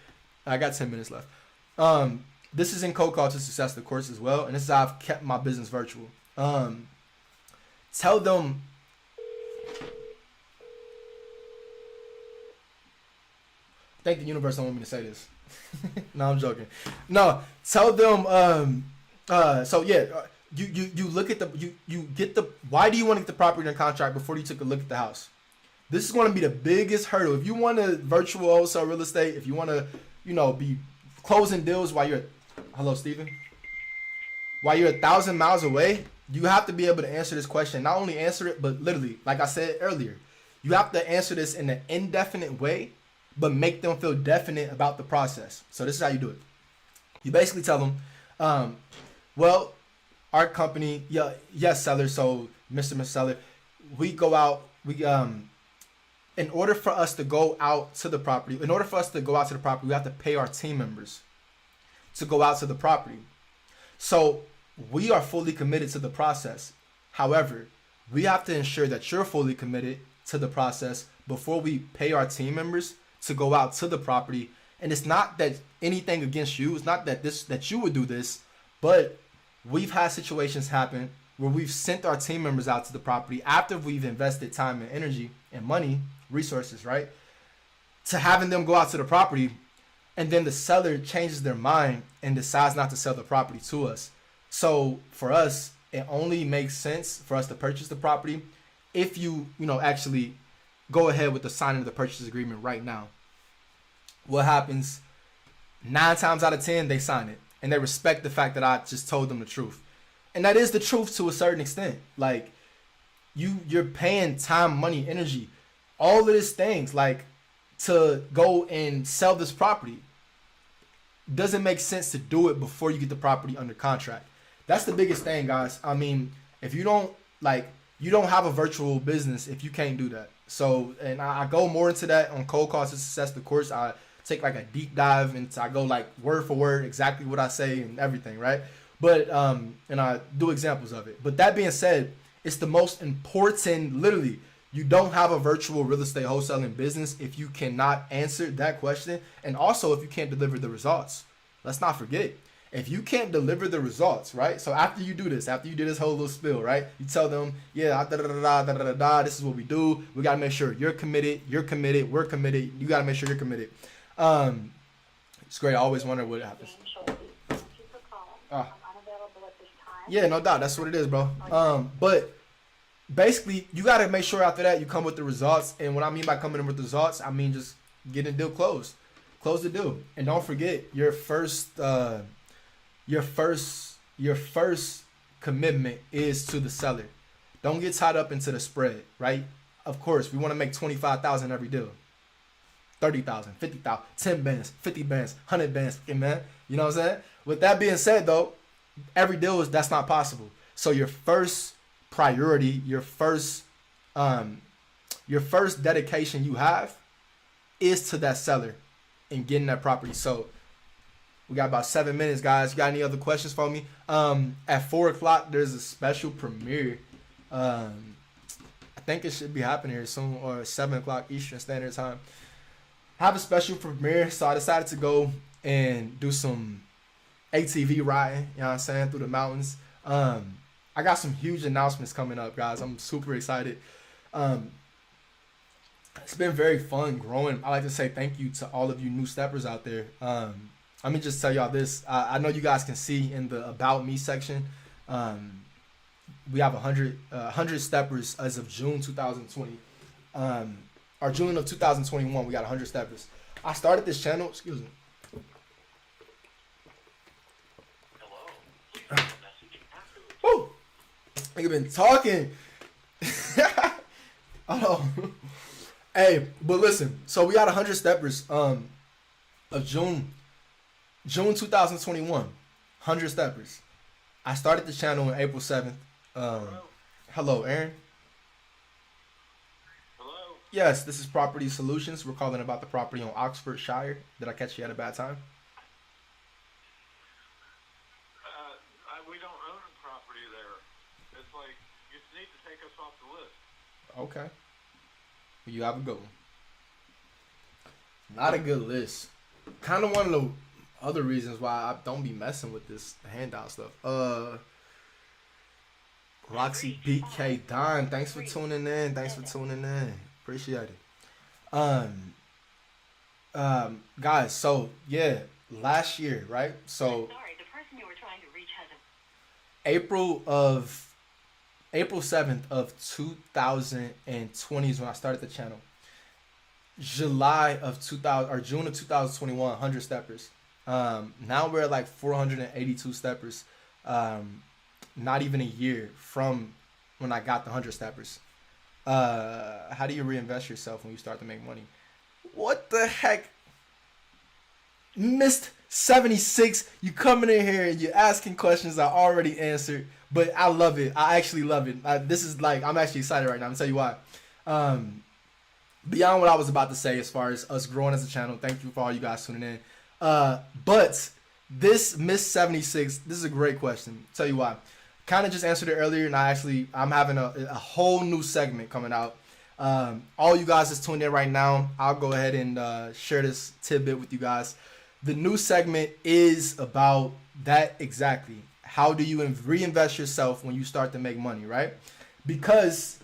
I got 10 minutes left. This is in Cold Call to Success, the course as well, and this is how I've kept my business virtual. tell them. I think the universe don't want me to say this. No, I'm joking. No, tell them. So yeah, you look at you get the. Why do you want to get the property under contract before you took a look at the house? This is going to be the biggest hurdle. If you want to virtual wholesale real estate, if you want to, be closing deals while you're, hello, Steven, while you're 1,000 miles away, you have to be able to answer this question. Not only answer it, but literally, like I said earlier, you have to answer this in an indefinite way, but make them feel definite about the process. So this is how you do it. You basically tell them, well, our company, yes, seller. So Mr. Seller, we go out, in order for us to go out to the property, we have to pay our team members to go out to the property. So we are fully committed to the process. However, we have to ensure that you're fully committed to the process before we pay our team members to go out to the property. And it's not that anything against you. It's not that you would do this, but we've had situations happen where we've sent our team members out to the property after we've invested time and energy and money, resources, right? To having them go out to the property, and then the seller changes their mind and decides not to sell the property to us. So for us, it only makes sense for us to purchase the property if you actually go ahead with the signing of the purchase agreement right now. What happens 9 times out of 10, they sign it and they respect the fact that I just told them the truth. And that is the truth to a certain extent. Like you're paying time, money, energy, all of these things, like to go and sell this property. Doesn't make sense to do it before you get the property under contract. That's the biggest thing, guys. I mean, if you don't have a virtual business if you can't do that. So, and I go more into that on Cold Calls to Success, the course. I take like a deep dive into, I go like word for word, exactly what I say and everything, right? But, and I do examples of it. But that being said, it's the most important, literally, you don't have a virtual real estate wholesaling business if you cannot answer that question. And also if you can't deliver the results. Let's not forget, if you can't deliver the results, right? So after you do this whole little spill, right? You tell them, yeah, this is what we do. We got to make sure you're committed, we're committed. You got to make sure you're committed. It's great. I always wonder what happens. Yeah, no doubt. That's what it is, bro. But basically, you got to make sure after that you come with the results. And what I mean by coming in with the results, I mean just getting the deal closed. Close the deal. And don't forget, your first commitment is to the seller. Don't get tied up into the spread, right? Of course, we want to make $25,000 every deal. 30,000, 50,000, 10 bands, 50 bands, 100 bands, man. You know what I'm saying? With that being said, though, every deal that's not possible. So your first priority, your first dedication you have is to that seller and getting that property. So we got about 7 minutes, guys. You got any other questions for me? At 4 o'clock, there's a special premiere. I think it should be happening here soon, or 7 o'clock Eastern Standard Time. Have a special premiere, so I decided to go and do some ATV riding, you know what I'm saying, through the mountains. I got some huge announcements coming up, guys. I'm super excited. It's been very fun growing. I like to say thank you to all of you new steppers out there. Let me just tell y'all this. I know you guys can see in the About Me section, we have 100 steppers as of June 2020. Or June of 2021, we got 100 steppers. I started this channel, excuse me. Hello. Woo! Nigga been talking. Oh. Hey, but listen, so we got 100 steppers of June 2021. 100 steppers. I started the channel on April 7th. Hello, Aaron. Hello? Yes, this is Property Solutions. We're calling about the property on Oxfordshire. Did I catch you at a bad time? We don't own a property there. It's like, you need to take us off the list. Okay. Well, you have a good one. Not a good list. Kind of one of the other reasons why I don't be messing with this handout stuff. Roxy BK Don, thanks for tuning in. Thanks for tuning in. Appreciate it. Guys, so yeah, last year, right? So Sorry, the person you were trying to reach hasn't. April 7th of 2020 is when I started the channel. July of 2000 or June of 2021, 100 steppers. Now we're at like 482 steppers. Not even a year from when I got the 100 steppers. How do you reinvest yourself when you start to make money? What the heck? Missed 76. You coming in here and you're asking questions I already answered, but I love it. I actually love it. This is like, I'm actually excited right now. I'm gonna tell you why. Beyond what I was about to say as far as us growing as a channel, thank you for all you guys tuning in. But this Miss 76, this is a great question. Tell you why. Kind of just answered it earlier, and I'm having a whole new segment coming out. All you guys that's tuned in right now, I'll go ahead and share this tidbit with you guys. The new segment is about that exactly. How do you reinvest yourself when you start to make money, right? Because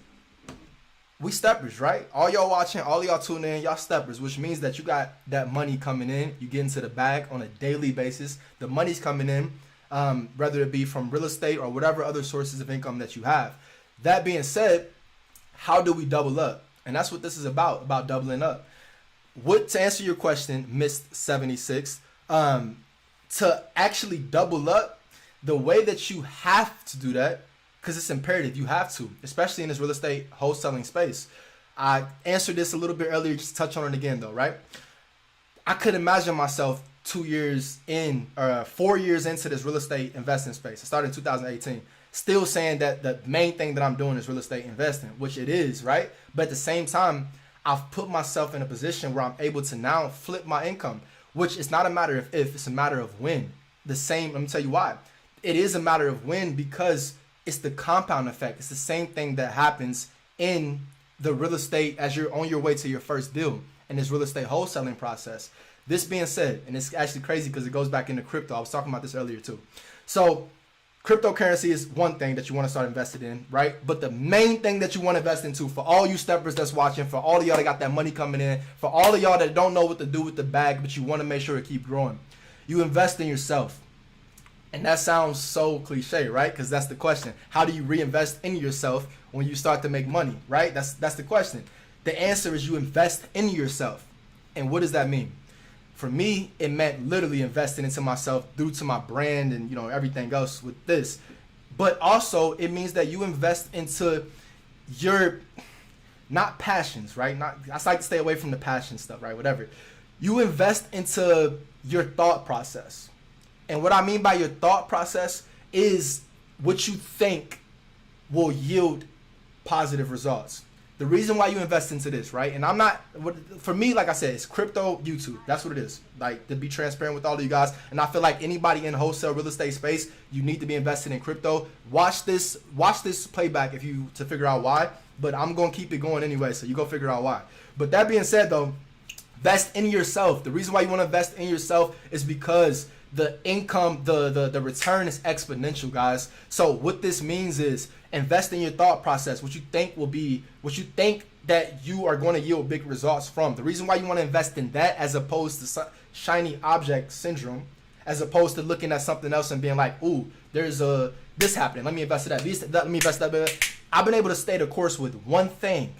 we steppers, right? All y'all watching, all y'all tuning in, y'all steppers, which means that you got that money coming in. You get into the bag on a daily basis. The money's coming in, whether it be from real estate or whatever other sources of income that you have. That being said, how do we double up? And that's what this is about doubling up. To answer your question, Miss 76, to actually double up, the way that you have to do that, because it's imperative, you have to, especially in this real estate wholesaling space. I answered this a little bit earlier, just touch on it again though, right? I could imagine myself 4 years into this real estate investing space. I started in 2018. Still saying that the main thing that I'm doing is real estate investing, which it is, right? But at the same time, I've put myself in a position where I'm able to now flip my income, which is not a matter of if, it's a matter of when. Let me tell you why. It is a matter of when, because it's the compound effect. It's the same thing that happens in the real estate as you're on your way to your first deal in this real estate wholesaling process. This being said, and it's actually crazy because it goes back into crypto. I was talking about this earlier too. So cryptocurrency is one thing that you want to start invested in, right? But the main thing that you want to invest into, for all you steppers that's watching, for all of y'all that got that money coming in, for all of y'all that don't know what to do with the bag, but you want to make sure it keep growing, you invest in yourself. And that sounds so cliche, right? Because that's the question. How do you reinvest in yourself when you start to make money, right? That's the question. The answer is you invest in yourself. And what does that mean? For me, it meant literally investing into myself due to my brand and, everything else with this. But also it means that you invest into your, not passions, right? I like to stay away from the passion stuff, right? Whatever. You invest into your thought process. And what I mean by your thought process is what you think will yield positive results. The reason why you invest into this, right? And for me, like I said, it's crypto, YouTube. That's what it is. Like, to be transparent with all of you guys. And I feel like anybody in wholesale real estate space, you need to be invested in crypto. Watch this playback to figure out why. But I'm going to keep it going anyway, so you go figure out why. But that being said, though, invest in yourself. The reason why you want to invest in yourself is because the income, the return is exponential, guys. So what this means is invest in your thought process, what you think that you are going to yield big results from. The reason why you want to invest in that, as opposed to shiny object syndrome, as opposed to looking at something else and being like, ooh, there's this happening, let me invest in that, let me invest in that. I've been able to stay the course with one thing,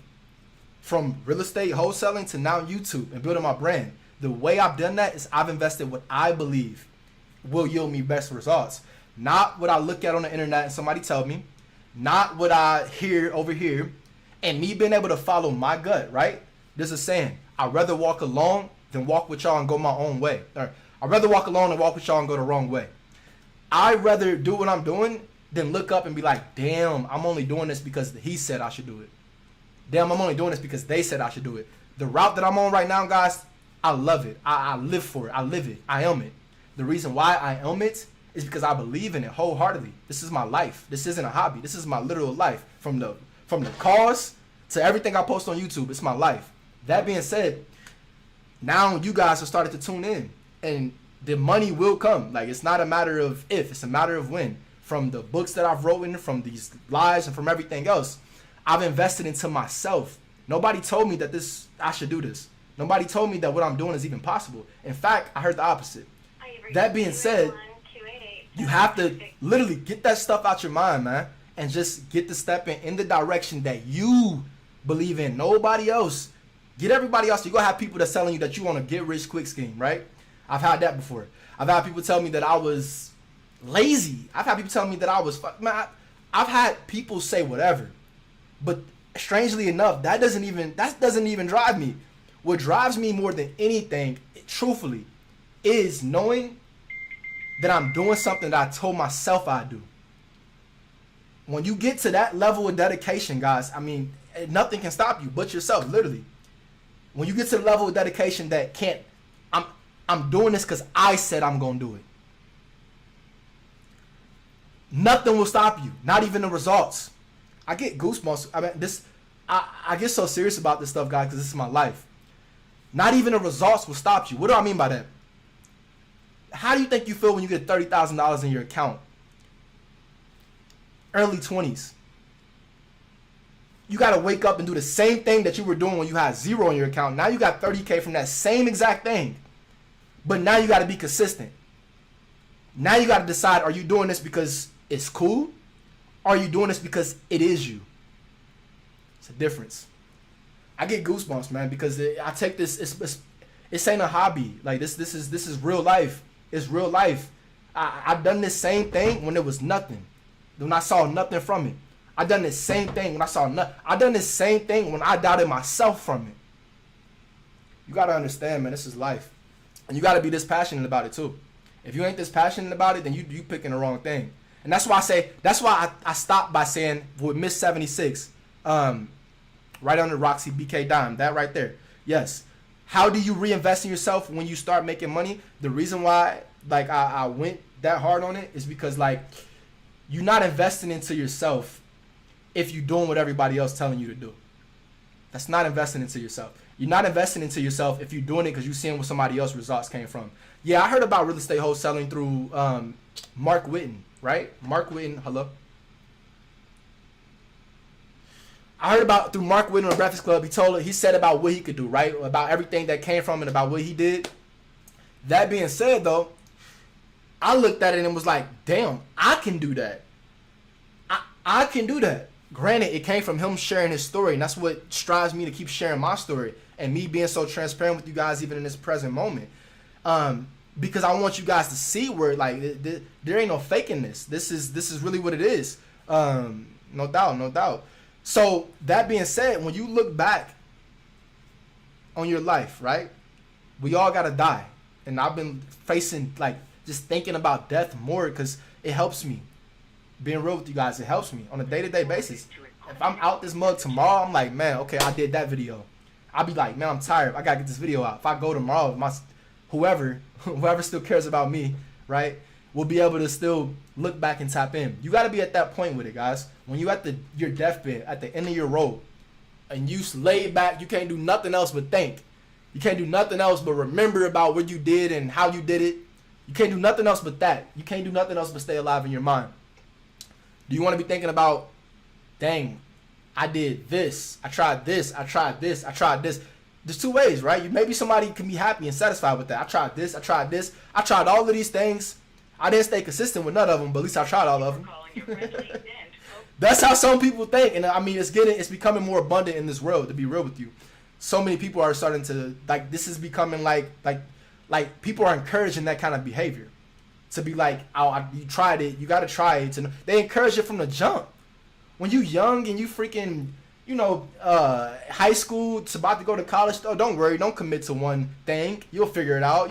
from real estate wholesaling to now YouTube and building my brand. The way I've done that is I've invested what I believe will yield me best results. Not what I look at on the internet and somebody tell me, not what I hear over here, and me being able to follow my gut, right? There's a saying, I'd rather walk alone than walk with y'all and go my own way. Or I'd rather walk alone and walk with y'all and go the wrong way. I'd rather do what I'm doing than look up and be like, damn, I'm only doing this because he said I should do it. Damn, I'm only doing this because they said I should do it. The route that I'm on right now, guys, I love it. I live for it. I live it. I am it. The reason why I am it is because I believe in it wholeheartedly. This is my life. This isn't a hobby. This is my literal life. From the cause to everything I post on YouTube, it's my life. That being said, now you guys have started to tune in, and the money will come. Like, it's not a matter of if, it's a matter of when. from the books that I've written, from these lives, and from everything else. I've invested into myself. Nobody told me that I should do this. Nobody told me that what I'm doing is even possible. In fact, I heard the opposite. That being said, you have to literally get that stuff out your mind, man, and just get to stepping in the direction that you believe in. Nobody else. Get everybody else. You're going to have people that's telling you that you want to get rich quick scheme, right? I've had that before. I've had people tell me that I was lazy. I've had people tell me that I was man. I've had people say whatever, but strangely enough, that doesn't even drive me. What drives me more than anything, truthfully, is knowing that I'm doing something that I told myself I'd do. When you get to that level of dedication, guys, I mean, nothing can stop you but yourself, literally. When you get to the level of dedication that I'm doing this because I said I'm going to do it. Nothing will stop you, not even the results. I get goosebumps. I mean, I get so serious about this stuff, guys, because this is my life. Not even the results will stop you. What do I mean by that? How do you think you feel when you get $30,000 in your account? Early 20s. You got to wake up and do the same thing that you were doing when you had zero in your account. Now you got 30K from that same exact thing. But now you got to be consistent. Now you got to decide, are you doing this because it's cool? Or are you doing this because it is you? It's a difference. I get goosebumps, man, because I take this, it's ain't a hobby. Like this is real life. It's real life. I've done this same thing when there was nothing. When I saw nothing from it. I done this same thing when I saw nothing. I done this same thing when I doubted myself from it. You got to understand, man, this is life. And you got to be this passionate about it too. If you ain't this passionate about it, then you picking the wrong thing. And that's why I stopped by saying with Miss 76, right under Roxy BK Dime, that right there. Yes. How do you reinvest in yourself when you start making money? The reason why like I went that hard on it is because like you're not investing into yourself if you're doing what everybody else telling you to do. That's not investing into yourself. You're not investing into yourself if you're doing it because you're seeing where somebody else's results came from. Yeah, I heard about real estate wholesaling through Mark Whitten, right? Mark Whitten, hello? I heard about through Mark Whitten on Breakfast Club. He said about what he could do, right? About everything that came from it, about what he did. That being said, though, I looked at it and was like, damn, I can do that. I can do that. Granted, it came from him sharing his story, and that's what strives me to keep sharing my story and me being so transparent with you guys even in this present moment. Because I want you guys to see where like there ain't no faking this. This is really what it is. No doubt. So that being said, when you look back on your life, right? We all gotta die, and I've been facing like just thinking about death more because it helps me. Being real with you guys, it helps me on a day-to-day basis. If I'm out this mug tomorrow, I'm like, man, okay, I did that video. I'll be like, man, I'm tired. I gotta get this video out. If I go tomorrow, whoever still cares about me, right, will be able to still look back and tap in. You gotta be at that point with it, guys. When you at your deathbed, at the end of your rope, and you lay back, you can't do nothing else but think. You can't do nothing else but remember about what you did and how you did it. You can't do nothing else but that. You can't do nothing else but stay alive in your mind. Do you want to be thinking about, dang, I did this, I tried this, I tried this, I tried this. There's two ways, right? Maybe somebody can be happy and satisfied with that. I tried this, I tried this, I tried all of these things. I didn't stay consistent with none of them, but at least I tried all of them. That's how some people think, and I mean, it's becoming more abundant in this world. To be real with you, so many people are starting to like. This is becoming like people are encouraging that kind of behavior. To be like, oh, you tried it, you gotta try it. They encourage it from the jump. When you young and you freaking, high school, it's about to go to college. Oh, don't worry, don't commit to one thing. You'll figure it out.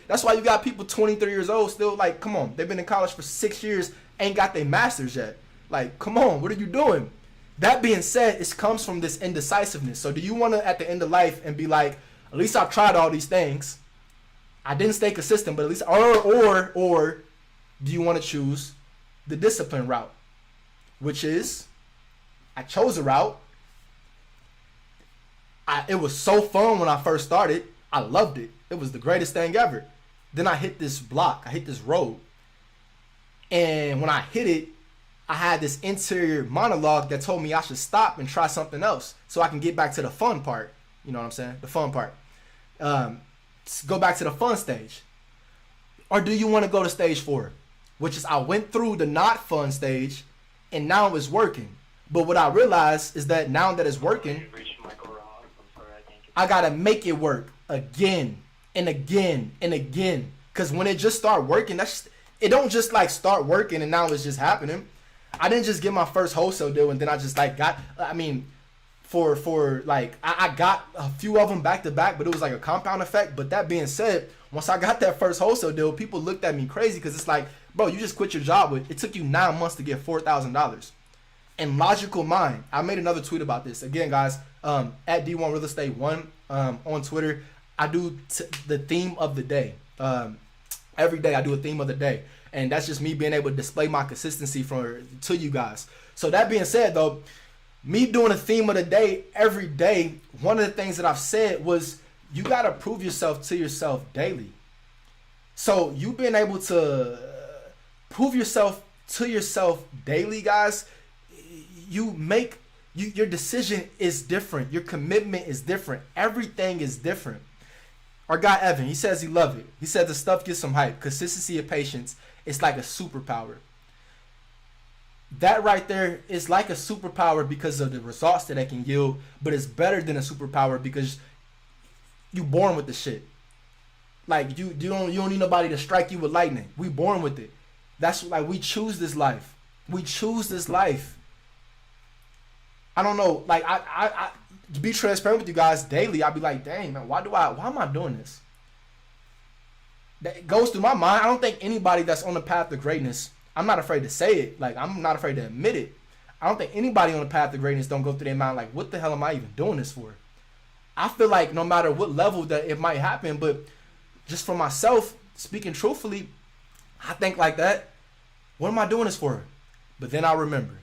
That's why you got people 23 years old still like, come on, they've been in college for 6 years, ain't got their masters yet. Like, come on, what are you doing? That being said, it comes from this indecisiveness. So do you want to, at the end of life, and be like, at least I tried all these things. I didn't stay consistent, but at least, or do you want to choose the discipline route, which is, I chose a route. It was so fun when I first started. I loved it. It was the greatest thing ever. Then I hit this block. I hit this road. And when I hit it, I had this interior monologue that told me I should stop and try something else so I can get back to the fun part. You know what I'm saying? The fun part. Go back to the fun stage. Or do you want to go to stage 4? Which is I went through the not fun stage and now it's working. But what I realized is that now that it's working, I got to make it work again and again and again. Because when it just start working, it don't just like start working and now it's just happening. I didn't just get my first wholesale deal and then I just like got, I mean, I got a few of them back to back, but it was like a compound effect. But that being said, once I got that first wholesale deal, people looked at me crazy because it's like, bro, you just quit your job. It took you 9 months to get $4,000. And logical mind, I made another tweet about this. Again, guys, at D1 Real Estate 1 on Twitter, I do the theme of the day. Every day I do a theme of the day. And that's just me being able to display my consistency to you guys. So that being said, though, me doing a theme of the day every day, one of the things that I've said was you got to prove yourself to yourself daily. So you being able to prove yourself to yourself daily, guys, your decision is different. Your commitment is different. Everything is different. Our guy Evan, he says he love it. He said the stuff gets some hype. Consistency and patience, it's like a superpower. That right there is like a superpower because of the results that it can yield, but it's better than a superpower because you born with the shit. Like you don't need nobody to strike you with lightning. We born with it. That's like we choose this life. We choose this life. I don't know. Like I to be transparent with you guys daily, I'd be like, dang man, why am I doing this? That goes through my mind. I don't think anybody that's on the path to greatness, I'm not afraid to say it. Like I'm not afraid to admit it. I don't think anybody on the path to greatness don't go through their mind like, what the hell am I even doing this for? I feel like no matter what level that it might happen, but just for myself, speaking truthfully, I think like that. What am I doing this for? But then I remember,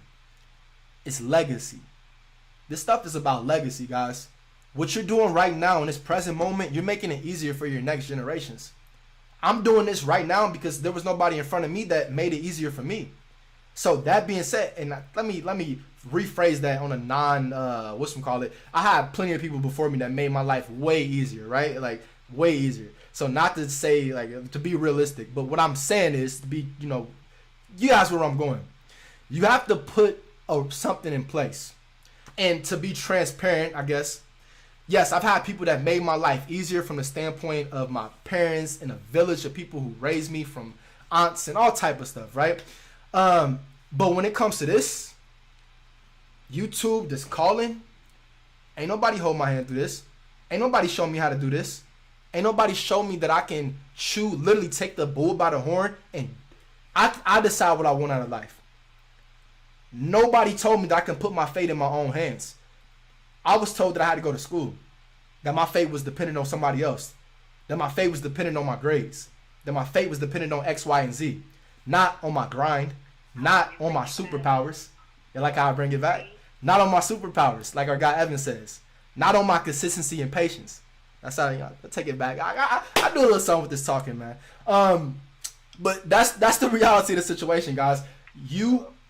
it's legacy. This stuff is about legacy, guys. What you're doing right now in this present moment, you're making it easier for your next generations. I'm doing this right now because there was nobody in front of me that made it easier for me. So that being said, and let me rephrase that on a I had plenty of people before me that made my life way easier, right? Like way easier. So not to say like to be realistic, but what I'm saying is to be, you guys where I'm going. You have to put something in place. And to be transparent, I guess, yes, I've had people that made my life easier from the standpoint of my parents and a village of people who raised me, from aunts and all type of stuff, right? But when it comes to this, YouTube, this calling, ain't nobody hold my hand through this. Ain't nobody show me how to do this. Ain't nobody show me that I can literally take the bull by the horn and I decide what I want out of life. Nobody told me that I can put my fate in my own hands. I was told that I had to go to school, that my fate was dependent on somebody else, that my fate was dependent on my grades, that my fate was dependent on X, Y, and Z, not on my grind, not on my superpowers. You like how I bring it back? Not on my superpowers, like our guy Evan says. Not on my consistency and patience. That's how I take it back. I do a little something with this talking, man. But that's the reality of the situation, guys.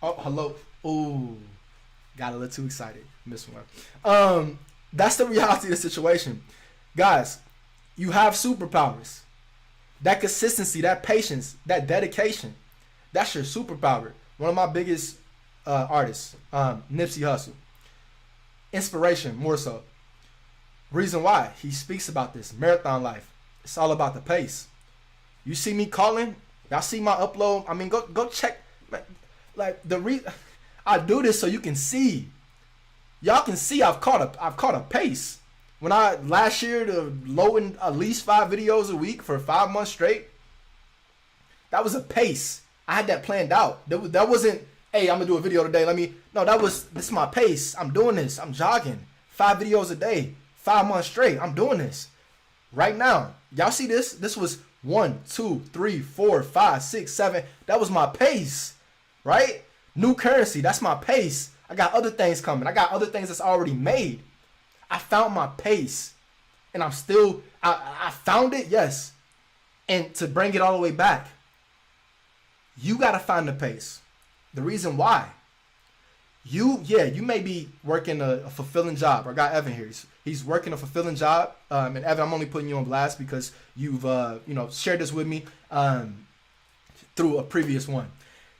Hello. Ooh, got a little too excited. Missed one. That's the reality of the situation. Guys, you have superpowers. That consistency, that patience, that dedication, that's your superpower. One of my biggest artists, Nipsey Hussle. Inspiration, more so. Reason why, he speaks about this. Marathon life. It's all about the pace. You see me calling? Y'all see my upload? I mean, go check. Like I do this so you can see. Y'all can see I've caught a pace. When last year to loading at least 5 videos a week for 5 months straight, that was a pace. I had that planned out. That wasn't, hey, I'm gonna do a video today. This is my pace. I'm doing this. I'm jogging 5 videos a day, 5 months straight. I'm doing this right now. Y'all see this? This was 1, 2, 3, 4, 5, 6, 7. That was my pace, right? New currency. That's my pace. I got other things coming. I got other things that's already made. I found my pace, and I'm still. I found it, yes. And to bring it all the way back, you got to find the pace. The reason why. You may be working a fulfilling job. I got Evan here. He's working a fulfilling job. And Evan, I'm only putting you on blast because you've shared this with me through a previous one.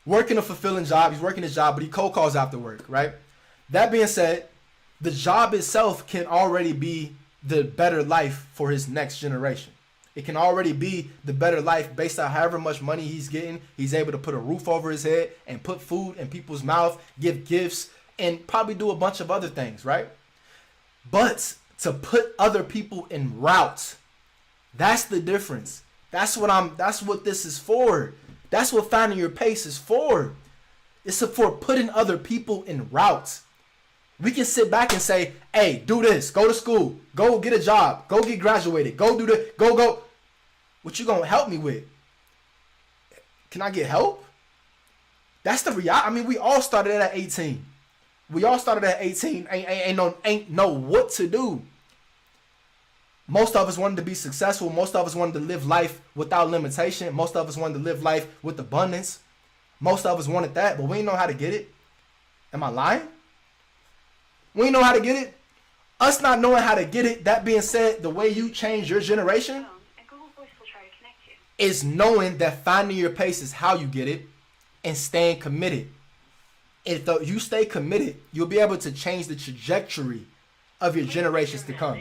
Working a fulfilling job. He's working his job, but he cold calls after work, right? That being said, the job itself can already be the better life for his next generation. It can already be the better life based on however much money he's getting. He's able to put a roof over his head and put food in people's mouth, give gifts, and probably do a bunch of other things, right? But to put other people en route, that's the difference. That's what this is for. That's what finding your pace is for. It's for putting other people en route. We can sit back and say, hey, do this, go to school, go get a job, go get graduated, go do the, go. What you gonna help me with? Can I get help? That's the reality. I mean, we all started at 18. Ain't know what to do. Most of us wanted to be successful. Most of us wanted to live life without limitation. Most of us wanted to live life with abundance. Most of us wanted that, but we didn't know how to get it. Am I lying? We didn't know how to get it. Us not knowing how to get it, that being said, the way you change your generation is knowing that finding your pace is how you get it and staying committed. If you stay committed, you'll be able to change the trajectory of your generations to come.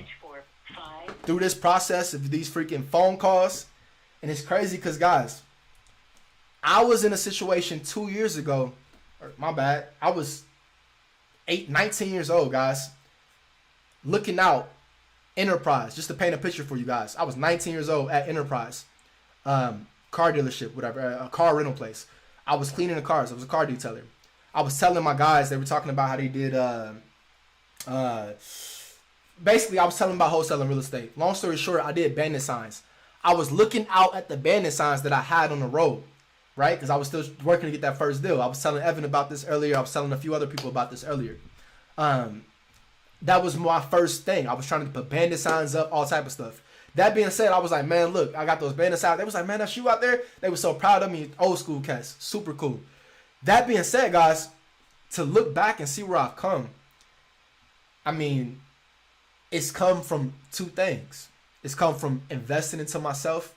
Through this process of these freaking phone calls. And it's crazy because, guys, I was in a situation 2 years ago. My bad. I was 19 years old, guys. Looking out. Enterprise. Just to paint a picture for you guys. I was 19 years old at Enterprise. Car dealership, whatever. A car rental place. I was cleaning the cars. I was a car detailer. I was telling my guys, they were talking about how they did, basically I was telling them about wholesale and real estate. Long story short, I did bandit signs. I was looking out at the bandit signs that I had on the road, right? Because I was still working to get that first deal. I was telling Evan about this earlier. I was telling a few other people about this earlier. That was my first thing. I was trying to put bandit signs up, all type of stuff. That being said, I was like, man, look, I got those bandit signs. They was like, man, that's you out there? They were so proud of me. Old school cats. Super cool. That being said, guys, to look back and see where I've come, I mean, it's come from two things. It's come from investing into myself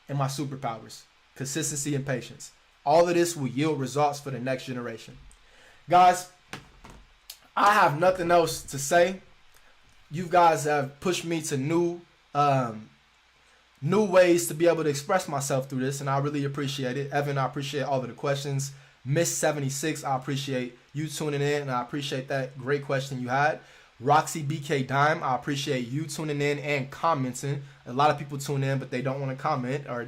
and my superpowers, consistency and patience. All of this will yield results for the next generation. Guys, I have nothing else to say. You guys have pushed me to new ways to be able to express myself through this, and I really appreciate it. Evan, I appreciate all of the questions. Miss 76, I appreciate you tuning in, and I appreciate that great question you had. Roxy BK Dime, I appreciate you tuning in and commenting. A lot of people tune in, but they don't want to comment or,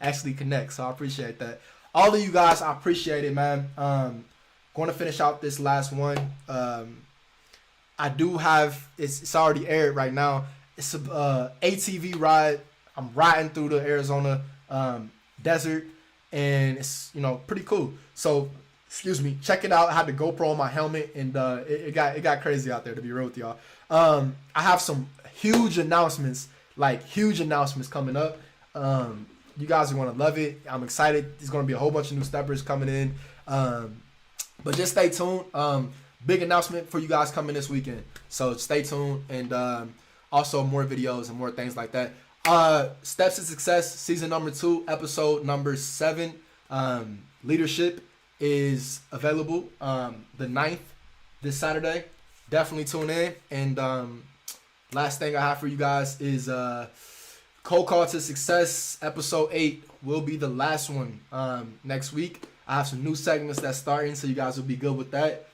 actually connect. So I appreciate that. All of you guys, I appreciate it, man. Going to finish out this last one. I do have, it's already aired right now. It's a ATV ride. I'm riding through the Arizona desert, and it's, pretty cool. So, check it out. I had the GoPro on my helmet, and it got crazy out there, to be real with y'all. I have some huge announcements coming up. You guys are going to love it. I'm excited. There's going to be a whole bunch of new steppers coming in. But just stay tuned. Big announcement for you guys coming this weekend. So stay tuned, and also more videos and more things like that. Steps to Success, season number 2, episode number 7. Leadership is available the 9th, this Saturday. Definitely tune in. And last thing I have for you guys is Cold Call to Success, episode 8 will be the last one next week. I have some new segments that's starting, so you guys will be good with that.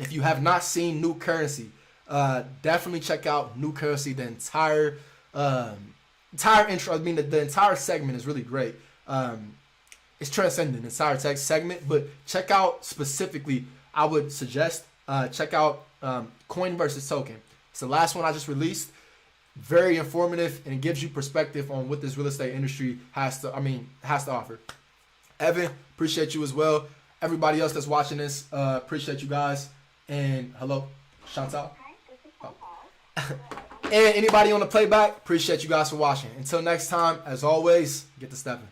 If you have not seen New Currency, definitely check out New Currency. The entire intro, the entire segment is really great. It's transcendent, the entire text segment, but check out specifically, I would suggest check out Coin versus Token. It's the last one I just released. Very informative, and it gives you perspective on what this real estate industry has to offer. Evan, appreciate you as well. Everybody else that's watching this, appreciate you guys. And hello, Chantal. Oh. And anybody on the playback, appreciate you guys for watching. Until next time, as always, get to stepping.